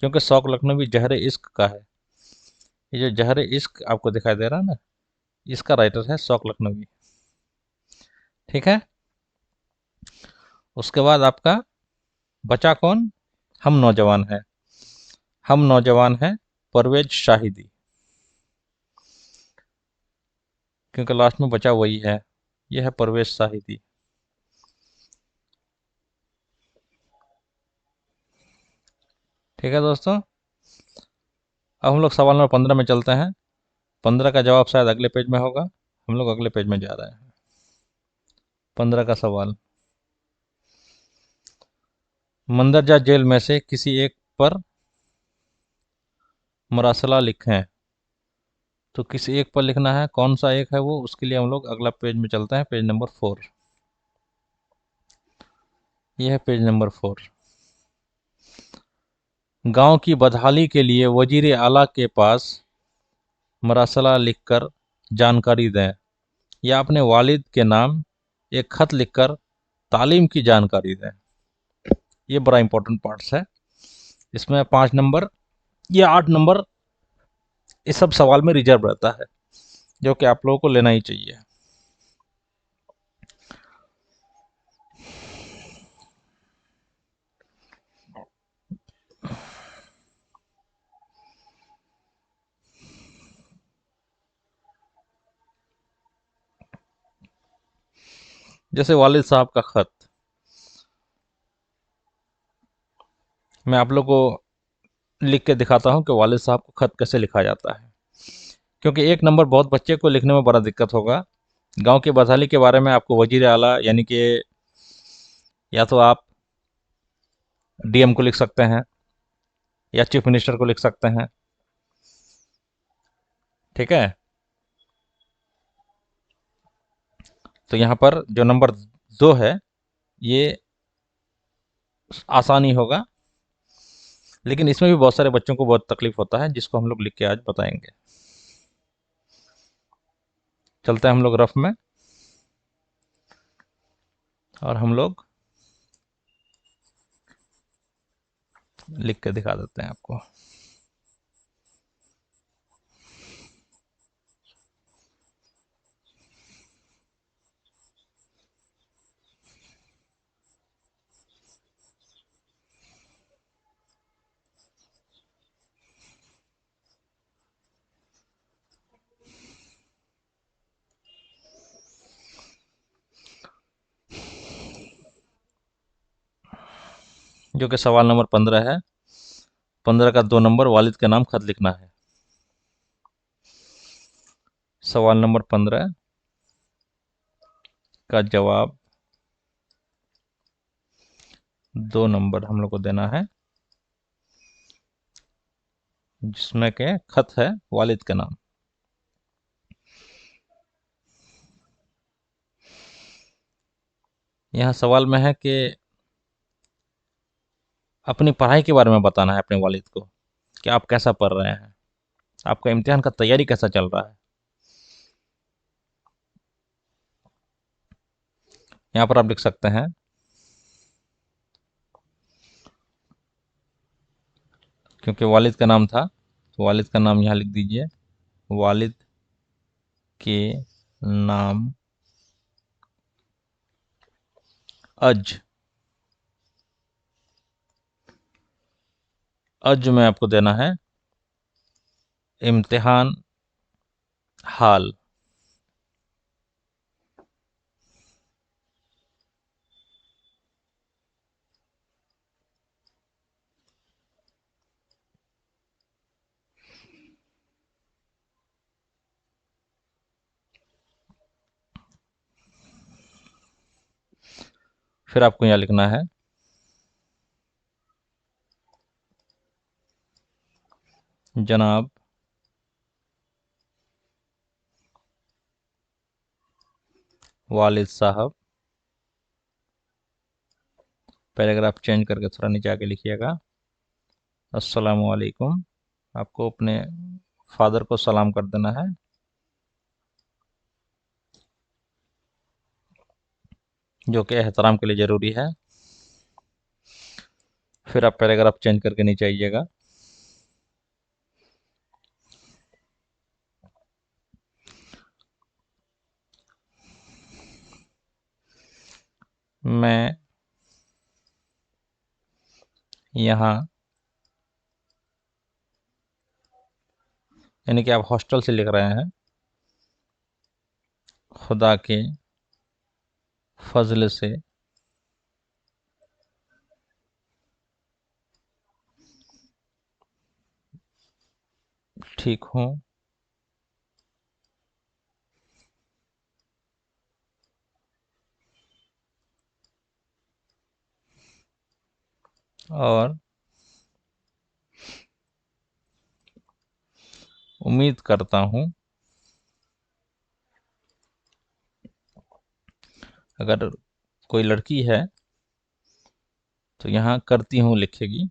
क्योंकि शौक लखनवी जहर इश्क का है। ये जो जहर इश्क आपको दिखाई दे रहा है ना, इसका राइटर है शौक लखनवी। ठीक है, उसके बाद आपका बचा कौन, हम नौजवान हैं। हम नौजवान हैं परवेज शाहिदी, क्योंकि लास्ट में बचा वही है, यह है परवेज शाहिदी। ठीक है दोस्तों, अब हम लोग सवाल नंबर 15 में चलते हैं। 15 का जवाब शायद अगले पेज में होगा, हम लोग अगले पेज में जा रहे हैं। 15 का सवाल, मंदरजा जेल में से किसी एक पर मरासला लिखें। तो किसी एक पर लिखना है, कौन सा एक है वो, उसके लिए हम लोग अगला पेज में चलते हैं, पेज नंबर 4। यह है पेज नंबर 4। गांव की बदहाली के लिए वजीर आला के पास मरासला लिखकर जानकारी दें, या अपने वालिद के नाम एक खत लिखकर तालीम की जानकारी दें। ये बड़ा इंपॉर्टेंट पार्ट्स है, इसमें 5 नंबर या 8 नंबर इस सब सवाल में रिजर्व रहता है, जो कि आप लोगों को लेना ही चाहिए। जैसे वालिद साहब का खत, मैं आप लोग को लिख के दिखाता हूँ कि वालिद साहब को खत कैसे लिखा जाता है, क्योंकि 1 नंबर बहुत बच्चे को लिखने में बड़ा दिक्कत होगा। गांव की बदहाली के बारे में आपको वजीर आला, यानी कि या तो आप डीएम को लिख सकते हैं या चीफ मिनिस्टर को लिख सकते हैं। ठीक है, तो यहाँ पर जो नंबर 2 है ये आसानी होगा, लेकिन इसमें भी बहुत सारे बच्चों को बहुत तकलीफ होता है, जिसको हम लोग लिख के आज बताएंगे। चलते हैं हम लोग रफ में। और हम लोग लिख के दिखा देते हैं आपको। जो कि सवाल नंबर 15 है। 15 का 2 नंबर, वालिद के नाम खत लिखना है। सवाल नंबर 15 का जवाब 2 नंबर हम लोग को देना है, जिसमें के खत है वालिद के नाम। यहाँ सवाल में है कि अपनी पढ़ाई के बारे में बताना है अपने वालिद को कि आप कैसा पढ़ रहे हैं, आपका इम्तिहान का तैयारी कैसा चल रहा है। यहाँ पर आप लिख सकते हैं, क्योंकि वालिद का नाम था तो वालिद का नाम यहाँ लिख दीजिए। वालिद के नाम अज। अज में आपको देना है इम्तिहान हाल। फिर आपको यहाँ लिखना है जनाब वालिद साहब। पैराग्राफ चेंज करके थोड़ा नीचे आके लिखिएगा, अस्सलामु अलैकुम। आपको अपने फादर को सलाम कर देना है, जो कि एहतराम के लिए ज़रूरी है। फिर आप पैराग्राफ चेंज करके नीचे आइएगा। मैं यहाँ, यानी कि आप हॉस्टल से लिख रहे हैं, खुदा के फजल से ठीक हूँ, और उम्मीद करता हूँ अगर कोई लड़की है तो यहाँ करती हूँ लिखेगी।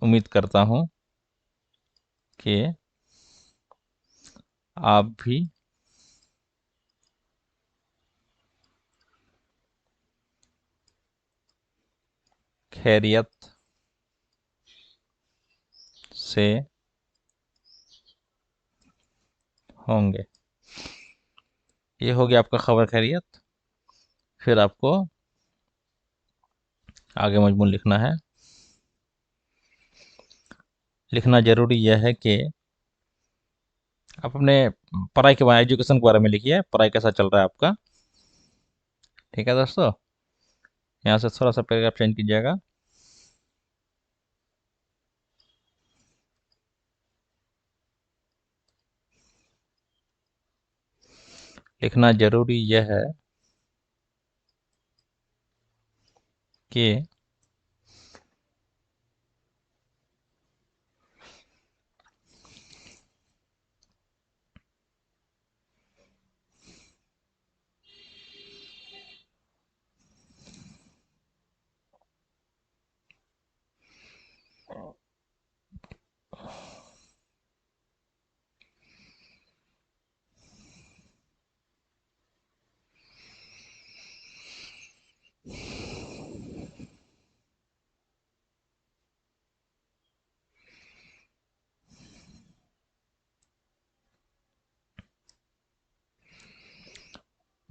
उम्मीद करता हूँ कि आप भी खैरियत से होंगे। ये हो गया आपका खबर खैरियत। फिर आपको आगे मजमून लिखना है। लिखना ज़रूरी यह है कि आप अपने पढ़ाई के बारे, एजुकेशन के बारे में लिखिए, पढ़ाई कैसा चल रहा है आपका। ठीक है दोस्तों, यहाँ से थोड़ा सा पैराग्राफ चेंज कीजिएगा। लिखना ज़रूरी यह है कि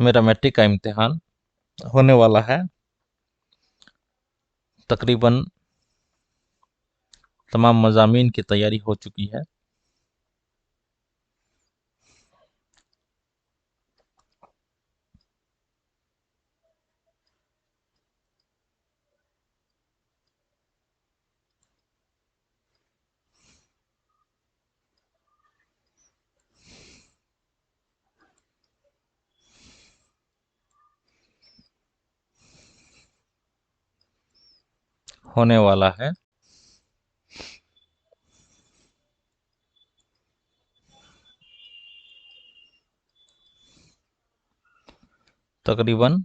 मेरा मैट्रिक का इम्तिहान होने वाला है। तकरीबन तमाम मज़ामीन की तैयारी हो चुकी है। होने वाला है। तकरीबन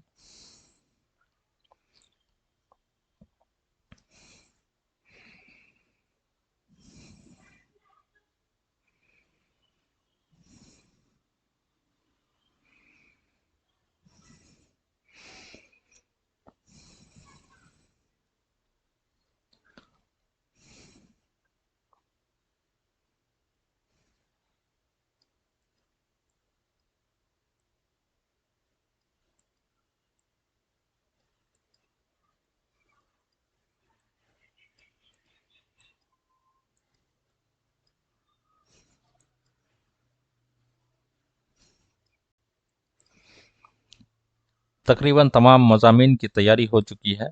तकरीबन तमाम मज़ामीन की तैयारी हो चुकी है।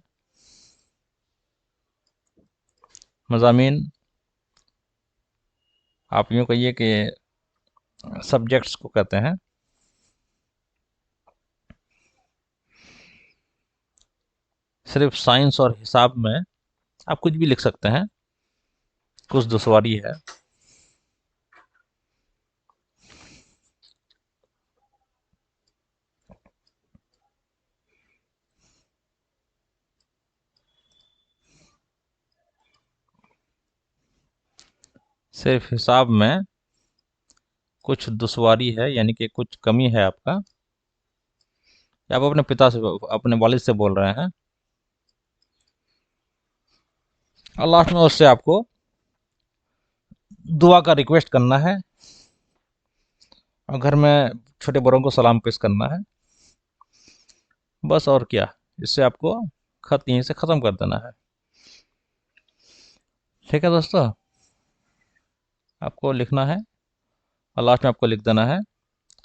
मज़ामीन आप यूँ कहिए कि सब्जेक्ट्स को कहते हैं। सिर्फ साइंस और हिसाब में आप कुछ भी लिख सकते हैं, कुछ दुश्वारी है। सिर्फ हिसाब में कुछ दुश्वारी है, यानी कि कुछ कमी है आपका, या आप अपने पिता से, अपने वालिद से बोल रहे हैं, और लास्ट में उससे आपको दुआ का रिक्वेस्ट करना है और घर में छोटे बड़ों को सलाम पेश करना है, बस। और क्या, इससे आपको खत यहीं से ख़त्म कर देना है। ठीक है दोस्तों, आपको लिखना है और लास्ट में आपको लिख देना है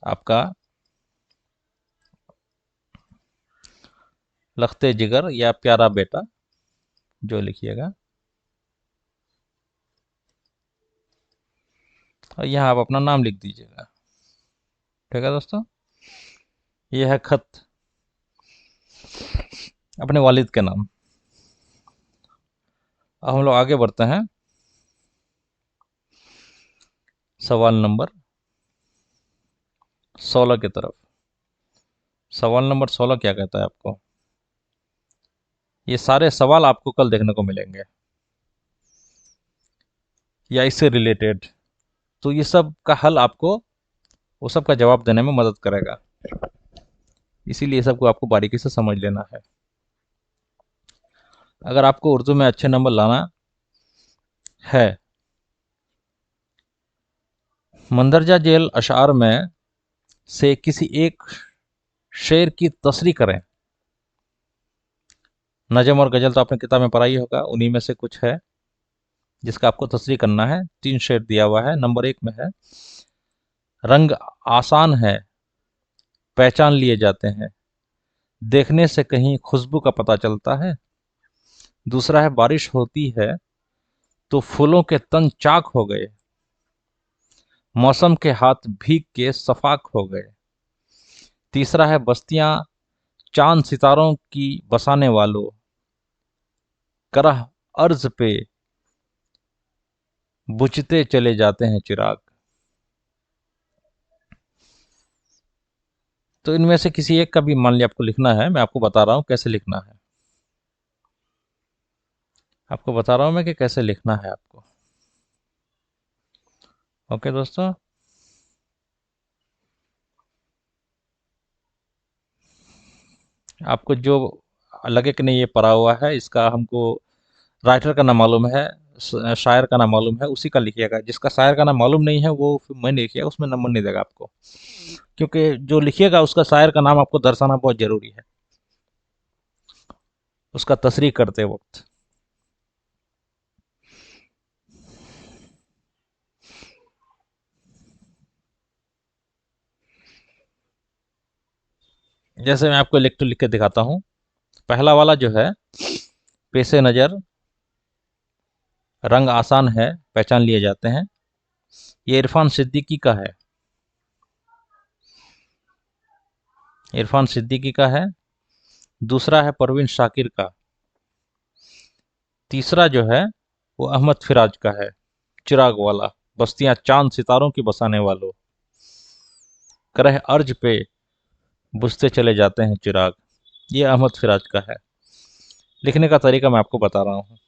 आपका लखते जिगर या प्यारा बेटा, जो लिखिएगा। और यहाँ आप अपना नाम लिख दीजिएगा। ठीक है दोस्तों, ये है खत अपने वालिद के नाम। अब हम लोग आगे बढ़ते हैं सवाल नंबर 16 की तरफ। सवाल नंबर 16 क्या कहता है आपको? ये सारे सवाल आपको कल देखने को मिलेंगे या इससे रिलेटेड, तो ये सब का हल आपको वो सब का जवाब देने में मदद करेगा। इसीलिए ये सबको आपको बारीकी से समझ लेना है। अगर आपको उर्दू में अच्छे नंबर लाना है, मंदरजा जेल अशार में से किसी एक शेर की तसरी करें। नज़म और गज़ल तो आपने किताब में पढ़ा ही होगा, उन्हीं में से कुछ है जिसका आपको तसरी करना है। 3 शेर दिया हुआ है। नंबर 1 में है, रंग आसान है, पहचान लिए जाते हैं, देखने से कहीं खुशबू का पता चलता है। दूसरा है, बारिश होती है तो फूलों के तन चाक हो गए, मौसम के हाथ भीग के सफाक हो गए। तीसरा है, बस्तियां चांद सितारों की बसाने वालों, करह अर्ज पे बुझते चले जाते हैं चिराग। तो इनमें से किसी एक का भी मान लिया आपको लिखना है। मैं आपको बता रहा हूं कैसे लिखना है। आपको बता रहा हूं मैं कि कैसे लिखना है आपको। ओके दोस्तों, आपको जो लगे कि नहीं ये पढ़ा हुआ है, इसका हमको राइटर का नाम मालूम है, शायर का नाम मालूम है उसी का लिखिएगा। जिसका शायर का नाम मालूम नहीं है वो फिर मैं नहीं लिखिएगा, उसमें नंबर नहीं देगा आपको। क्योंकि जो लिखिएगा उसका शायर का नाम आपको दर्शाना बहुत ज़रूरी है उसका तशरीह करते वक्त। जैसे मैं आपको लिख के दिखाता हूँ। पहला वाला जो है, पेशे नज़र रंग आसान है पहचान लिए जाते हैं, ये इरफान सिद्दीकी का है। इरफान सिद्दीकी का है। दूसरा है परवीन शाकिर का। तीसरा जो है वो अहमद फिराज का है, चिराग वाला। बस्तियां चांद सितारों की बसाने वालों, करह अर्ज पे बुझते चले जाते हैं चिराग, ये अहमद फिराज का है। लिखने का तरीका मैं आपको बता रहा हूँ।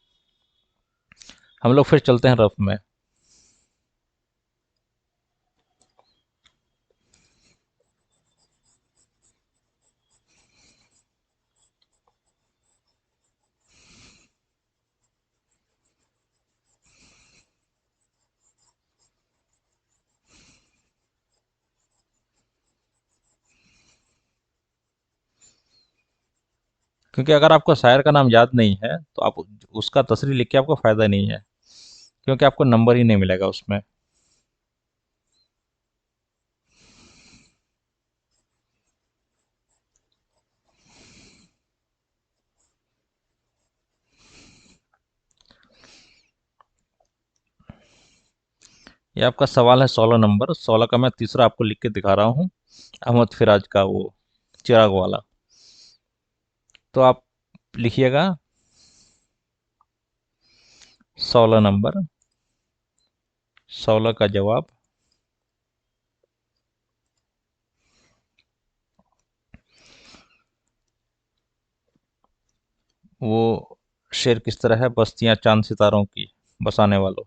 हम लोग फिर चलते हैं रफ में। क्योंकि अगर आपको शायर का नाम याद नहीं है तो आप उसका तसरीह लिख के आपको फ़ायदा नहीं है, क्योंकि आपको नंबर ही नहीं मिलेगा उसमें। ये आपका सवाल है 16 नंबर। 16 का मैं तीसरा आपको लिख के दिखा रहा हूँ, अहमद फिराज का वो चिराग वाला। तो आप लिखिएगा 16 नंबर। 16 का जवाब। वो शेर किस तरह है, बस्तियां चांद सितारों की बसाने वालों।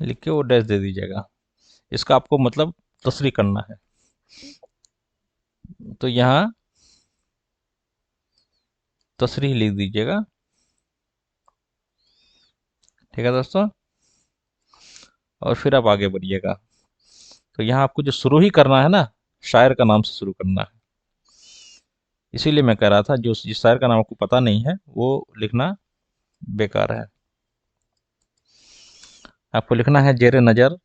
लिख के वो डैश दे दीजिएगा। इसका आपको मतलब तसरीह करना है। तो यहाँ तसरीह लिख दीजिएगा। ठीक है दोस्तों, और फिर आप आगे बढ़िएगा। तो यहाँ आपको जो शुरू ही करना है ना, शायर का नाम से शुरू करना है। इसीलिए मैं कह रहा था जो जिस शायर का नाम आपको पता नहीं है वो लिखना बेकार है। आपको लिखना है जेरे नज़र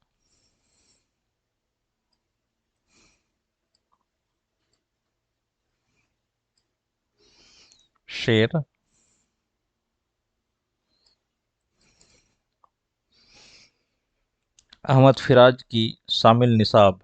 शेर अहमद फिराज की शामिल निसाब।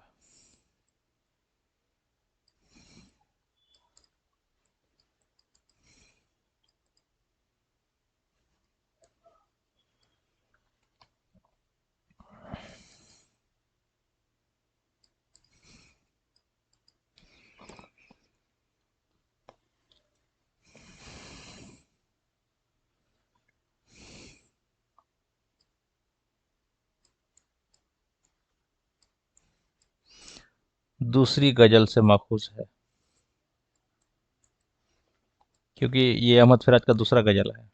दूसरी गजल से माखूज है, क्योंकि ये अहमद फिराज का दूसरा गजल है।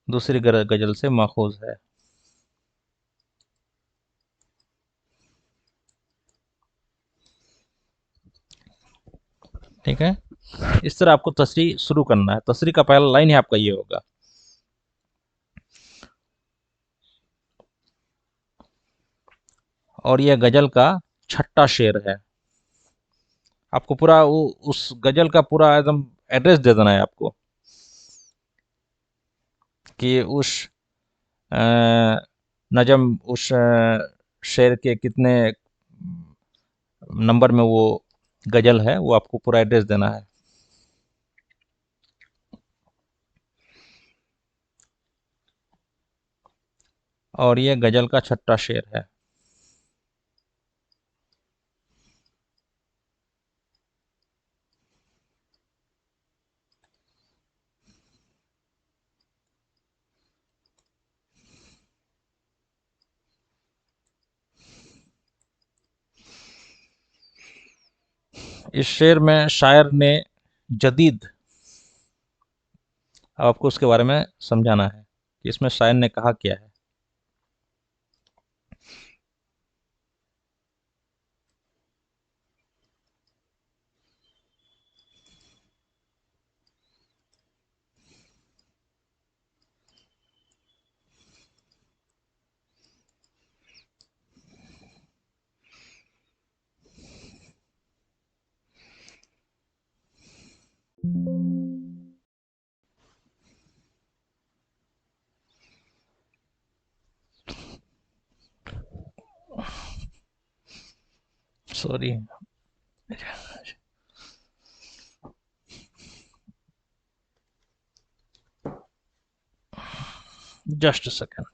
दूसरी गजल से माखूज है। ठीक है, इस तरह आपको तसरीह शुरू करना है। तसरीह का पहला लाइन ही आपका ये होगा। और यह गजल का छठा शेर है। आपको पूरा वो उस गजल का पूरा एकदम एड्रेस दे देना है आपको, कि उस नजम उस शेर के कितने नंबर में वो गजल है, वो आपको पूरा एड्रेस देना है। और ये गजल का छठा शेर है। इस शेर में शायर ने जदीद, अब आपको उसके बारे में समझाना है कि इसमें शायर ने कहा क्या है। Sorry, just a second.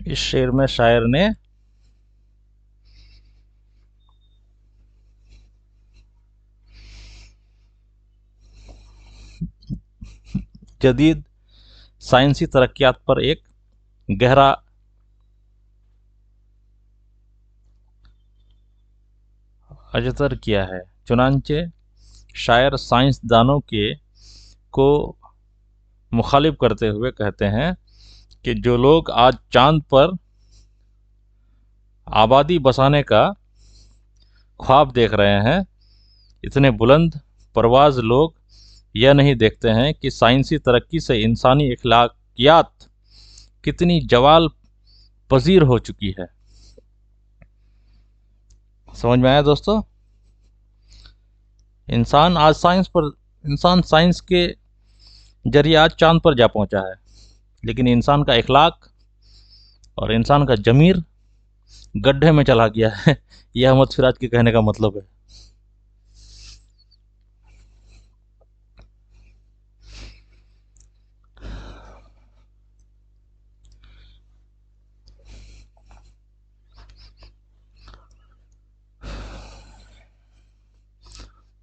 इस शेर में शायर ने जदीद साइंसी तरक्कियात पर एक गहरा अजतर किया है। चुनांचे शायर साइंसदानों के को मुखालिफ करते हुए कहते हैं कि जो लोग आज चांद पर आबादी बसाने का ख्वाब देख रहे हैं, इतने बुलंद परवाज लोग यह नहीं देखते हैं कि साइंसी तरक्की से इंसानी अखलाकियात कितनी जवाल पजीर हो चुकी है। समझ में आया दोस्तों? इंसान साइंस के जरिए आज चांद पर जा पहुंचा है, लेकिन इंसान का इखलाक और इंसान का जमीर गड्ढे में चला गया है। यह अहमद सिराज के कहने का मतलब है।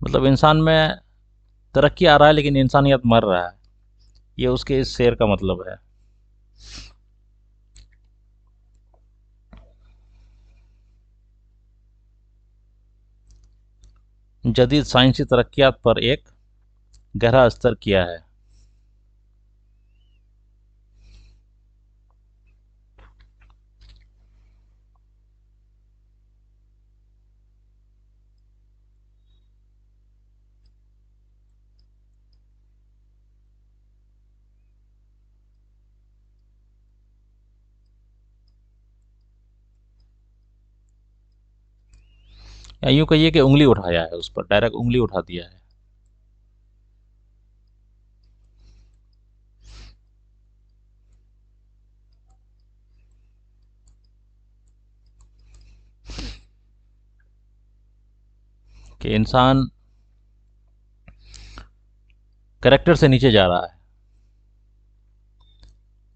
मतलब इंसान में तरक्की आ रहा है लेकिन इंसानियत मर रहा है, ये उसके इस शेर का मतलब है। जदीद साइंसी तरक्कियात पर एक गहरा असर किया है। या यूं कहिए कि उंगली उठाया है, उस पर डायरेक्ट उंगली उठा दिया है। कि इंसान कैरेक्टर से नीचे जा रहा है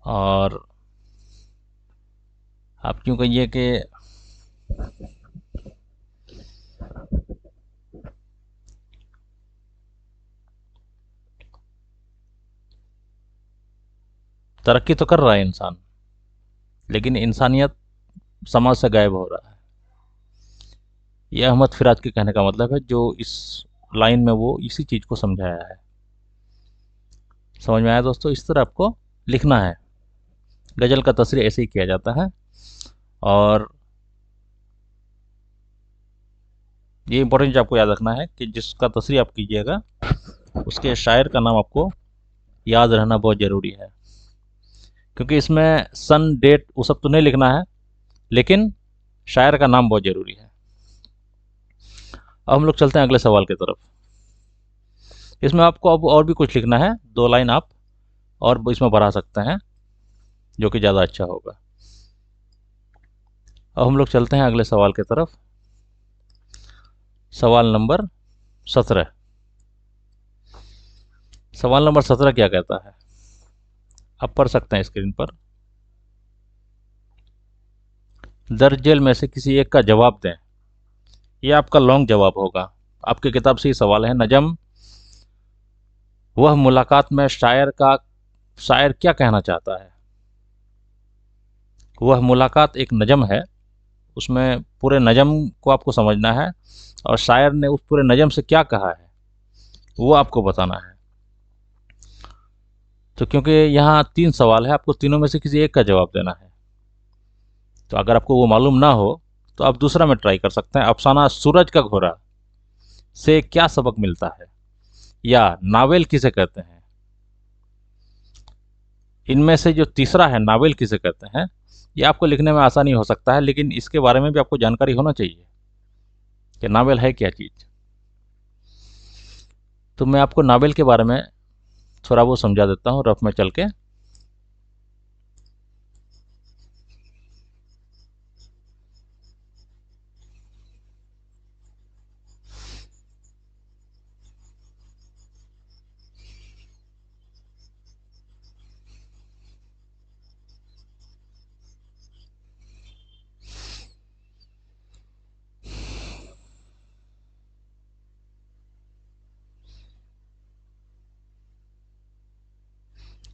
और आप क्यों कहिए कि तरक्की तो कर रहा है इंसान, लेकिन इंसानियत समाज से गायब हो रहा है। यह अहमद फिराज के कहने का मतलब है, जो इस लाइन में वो इसी चीज़ को समझाया है। समझ में आया दोस्तों? इस तरह आपको लिखना है। गज़ल का तसरीह ऐसे ही किया जाता है। और ये इंपॉर्टेंट आपको याद रखना है कि जिसका तसरीह आप कीजिएगा उसके शायर का नाम आपको याद रहना बहुत ज़रूरी है, क्योंकि इसमें सन डेट वो सब तो नहीं लिखना है, लेकिन शायर का नाम बहुत ज़रूरी है। अब हम लोग चलते हैं अगले सवाल की तरफ। इसमें आपको अब और भी कुछ लिखना है, 2 लाइन आप और इसमें बढ़ा सकते हैं, जो कि ज़्यादा अच्छा होगा। अब हम लोग चलते हैं अगले सवाल की तरफ। सवाल नंबर 17। सवाल नंबर 17 क्या कहता है, आप पढ़ सकते हैं स्क्रीन पर। दर्ज जेल में से किसी एक का जवाब दें। ये आपका लॉन्ग जवाब होगा। आपकी किताब से ये सवाल है, नजम वह मुलाकात में शायर क्या कहना चाहता है। वह मुलाकात एक नज़म है, उसमें पूरे नज़म को आपको समझना है और शायर ने उस पूरे नज़म से क्या कहा है वो आपको बताना है। तो क्योंकि यहाँ 3 सवाल है, आपको तीनों में से किसी एक का जवाब देना है। तो अगर आपको वो मालूम ना हो तो आप दूसरा में ट्राई कर सकते हैं। अफसाना सूरज का घोड़ा से क्या सबक मिलता है, या नावेल किसे कहते हैं। इनमें से जो तीसरा है, नावेल किसे कहते हैं, ये आपको लिखने में आसानी हो सकता है, लेकिन इसके बारे में भी आपको जानकारी होना चाहिए कि नावेल है क्या चीज़। तो मैं आपको नावेल के बारे में थोड़ा वो समझा देता हूँ रफ में चल के।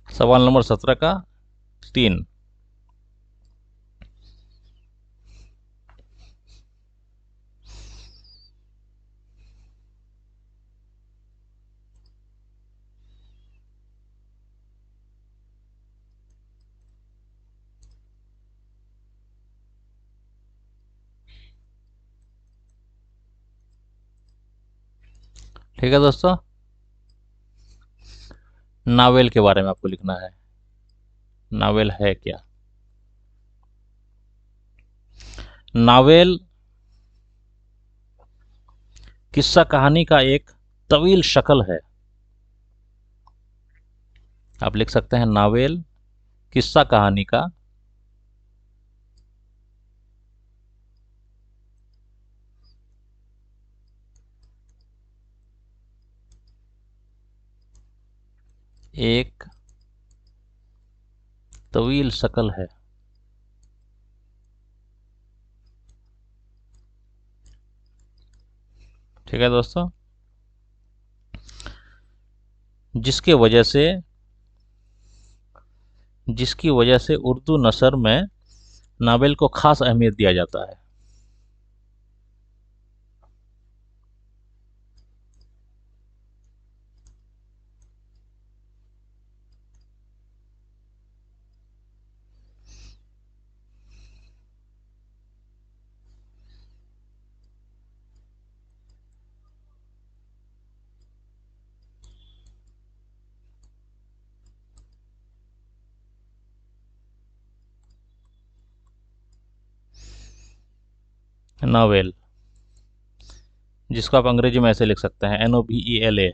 सवाल नंबर 17 का 3। ठीक है दोस्तों, नावेल के बारे में आपको लिखना है। नावेल है क्या। नावेल किस्सा कहानी का एक तवील शक्ल है। आप लिख सकते हैं, नावेल किस्सा कहानी का एक तवील शक्ल है। ठीक है दोस्तों, जिसकी वजह से उर्दू नसर में नावेल को खास अहमियत दिया जाता है। नावेल, जिसको आप अंग्रेजी में ऐसे लिख सकते हैं, NOVELA।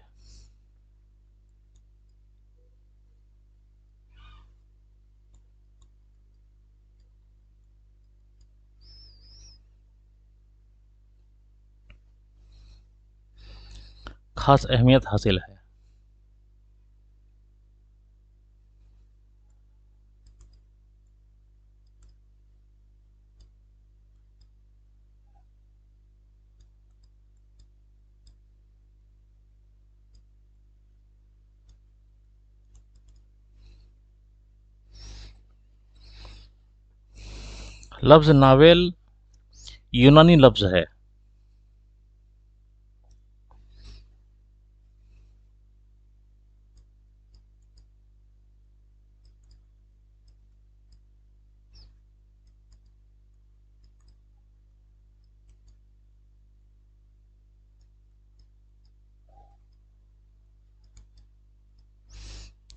खास अहमियत हासिल है। लफ्ज नावेल यूनानी लफ्ज है।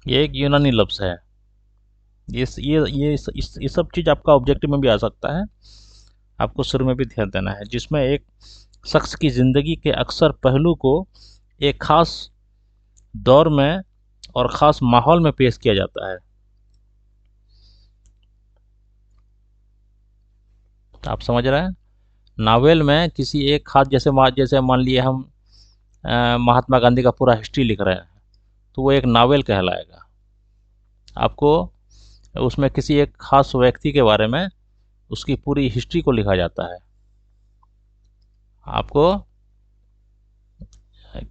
ये एक यूनानी लफ्ज है। ये सब चीज़ आपका ऑब्जेक्टिव में भी आ सकता है। आपको शुरू में भी ध्यान देना है, जिसमें एक शख्स की ज़िंदगी के अक्सर पहलू को एक खास दौर में और ख़ास माहौल में पेश किया जाता है। आप समझ रहे हैं? नावल में किसी एक खास, जैसे मान लिए हम महात्मा गांधी का पूरा हिस्ट्री लिख रहे हैं, तो वो एक नावल कहलाएगा। आपको उसमें किसी एक खास व्यक्ति के बारे में उसकी पूरी हिस्ट्री को लिखा जाता है। आपको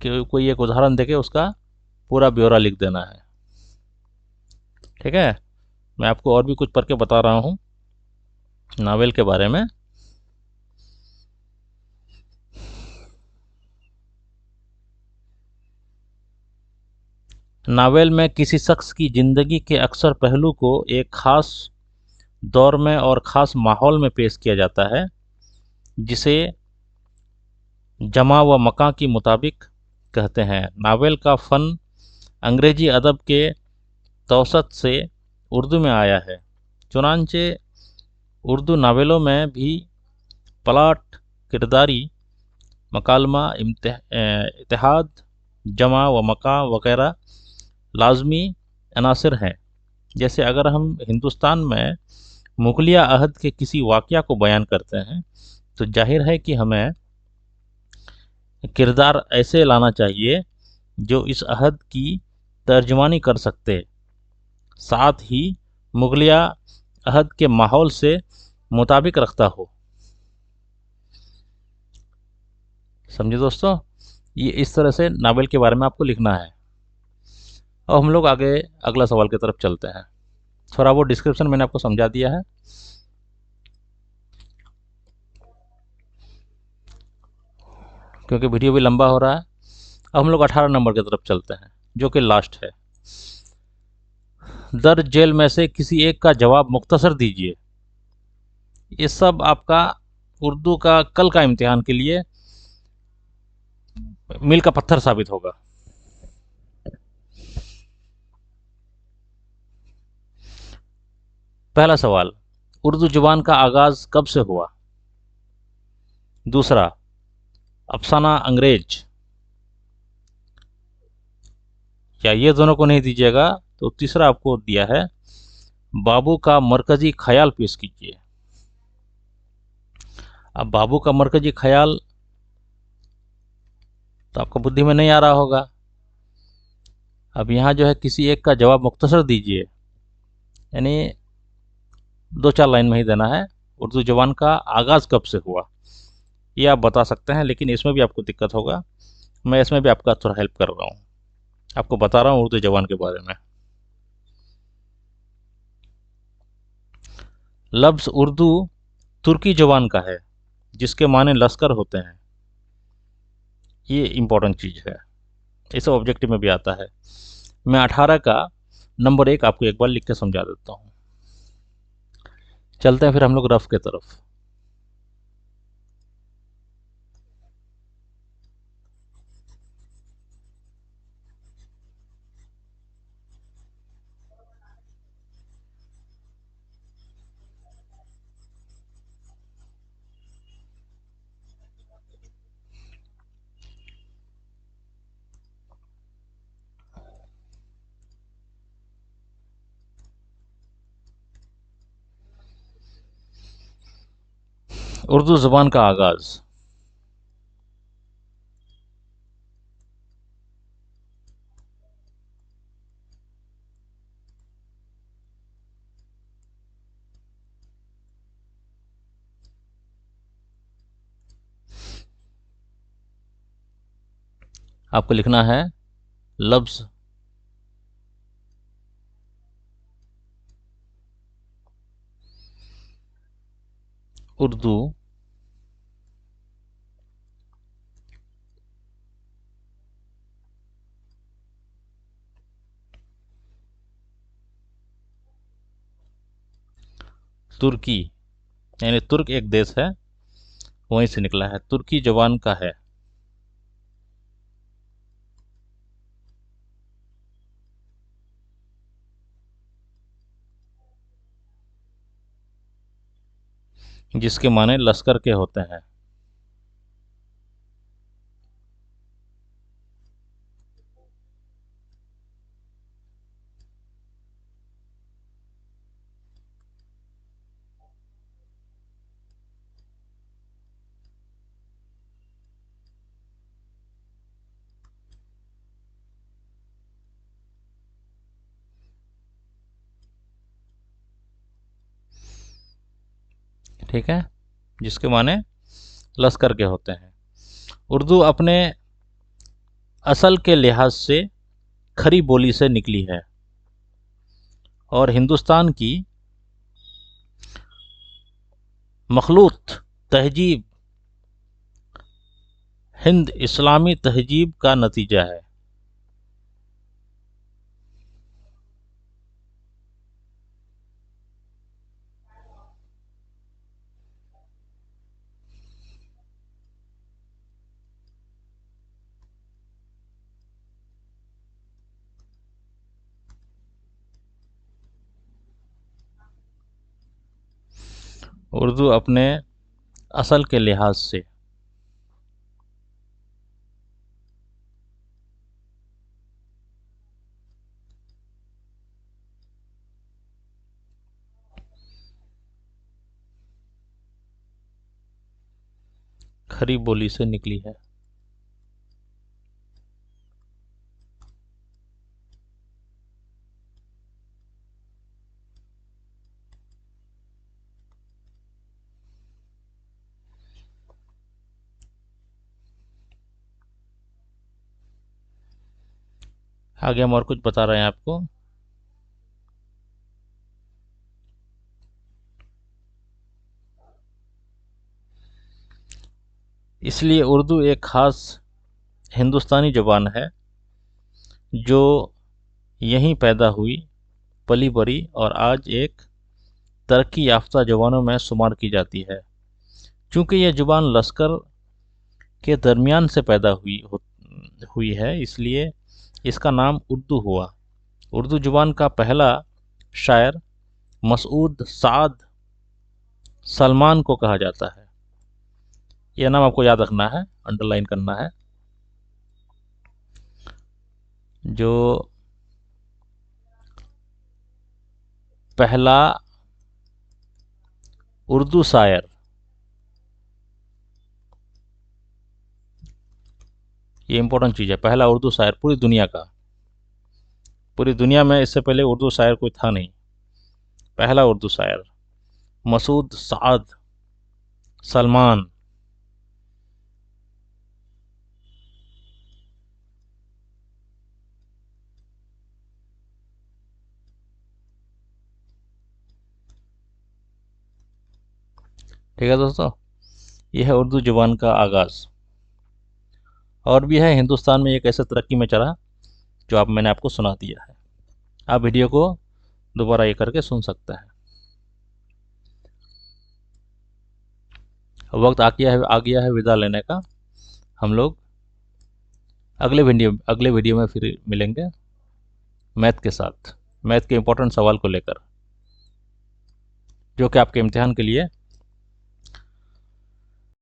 कोई एक उदाहरण देके उसका पूरा ब्यौरा लिख देना है। ठीक है? मैं आपको और भी कुछ पढ़ के बता रहा हूँ नावल के बारे में। नावल में किसी शख्स की ज़िंदगी के अक्सर पहलू को एक ख़ास दौर में और ख़ास माहौल में पेश किया जाता है, जिसे जमा व मकां के मुताबिक कहते हैं। नावल का फ़न अंग्रेज़ी अदब के तवसत से उर्दू में आया है। चुनांचे उर्दू नावलों में भी प्लाट, किरदारी, मकालमा, इतिहाद, जमा व मका वगैरह लाजमी अनासर हैं। जैसे अगर हम हिंदुस्तान में मुगलिया अहद के किसी वाक़या को बयान करते हैं, तो जाहिर है कि हमें किरदार ऐसे लाना चाहिए जो इस अहद की तर्जमानी कर सकते, साथ ही मुगलिया अहद के माहौल से मुताबिक रखता हो। समझे दोस्तों? ये इस तरह से नावल के बारे में आपको लिखना है। अब हम लोग आगे अगला सवाल की तरफ चलते हैं। थोड़ा वो डिस्क्रिप्शन मैंने आपको समझा दिया है। क्योंकि वीडियो भी लंबा हो रहा है। अब हम लोग 18 नंबर की तरफ चलते हैं, जो कि लास्ट है। दर्ज जेल में से किसी एक का जवाब मुख्तसर दीजिए। ये सब आपका उर्दू का कल का इम्तिहान के लिए मील का पत्थर साबित होगा। पहला सवाल, उर्दू जुबान का आगाज़ कब से हुआ? दूसरा, अफसाना अंग्रेज, या ये दोनों को नहीं दीजिएगा तो तीसरा आपको दिया है, बाबू का मरकजी ख्याल पेश कीजिए। अब बाबू का मरकजी ख्याल तो आपको बुद्धि में नहीं आ रहा होगा। अब यहाँ जो है किसी एक का जवाब मुख्तसर दीजिए, यानी 2-4 लाइन में ही देना है। उर्दू जुबान का आगाज़ कब से हुआ ये आप बता सकते हैं, लेकिन इसमें भी आपको दिक्कत होगा। मैं इसमें भी आपका थोड़ा हेल्प कर रहा हूँ, आपको बता रहा हूँ उर्दू जुबान के बारे में। लफ्ज़ उर्दू तुर्की जुबान का है, जिसके माने लश्कर होते हैं। ये इम्पोर्टेंट चीज़ है, इसे ऑब्जेक्टिव में भी आता है। मैं 18 का नंबर 1 आपको एक बार लिख के समझा देता हूँ। चलते हैं फिर हम लोग रफ के तरफ। उर्दू ज़ुबान का आगाज़। आपको लिखना है लफ्ज़ उर्दू तुर्की, यानी तुर्क एक देश है, वहीं से निकला है, तुर्की ज़ुबान का है। जिसके माने लश्कर के होते हैं। ठीक है, जिसके माने लश्कर के होते हैं। उर्दू अपने असल के लिहाज से खरी बोली से निकली है और हिंदुस्तान की मखलूत तहजीब, हिंद इस्लामी तहजीब का नतीजा है। उर्दू अपने असल के लिहाज से खरी बोली से निकली है। आगे हम और कुछ बता रहे हैं आपको। इसलिए उर्दू एक खास हिंदुस्तानी ज़बान है जो यहीं पैदा हुई, पली बड़ी और आज एक तरक्की याफ्ता ज़बानों में शुमार की जाती है। चूँकि यह ज़ुबान लश्कर के दरमियान से पैदा हुई है, इसलिए इसका नाम उर्दू हुआ। उर्दू ज़ुबान का पहला शायर मसूद साद सलमान को कहा जाता है। यह नाम आपको याद रखना है, अंडरलाइन करना है। जो पहला उर्दू शायर, ये इंपॉर्टेंट चीज़ है, पहला उर्दू शायर पूरी दुनिया का, पूरी दुनिया में इससे पहले उर्दू शायर कोई था नहीं, पहला उर्दू शायर मसूद साद सलमान। ठीक है दोस्तों, यह है उर्दू ज़ुबान का आगाज़। और भी है, हिंदुस्तान में एक ऐसे तरक्की में चला जो मैंने आपको सुना दिया है। आप वीडियो को दोबारा ये करके सुन सकते हैं। वक्त आ गया है विदा लेने का। हम लोग अगले वीडियो में फिर मिलेंगे मैथ के साथ, मैथ के इम्पोर्टेंट सवाल को लेकर, जो कि आपके इम्तिहान के लिए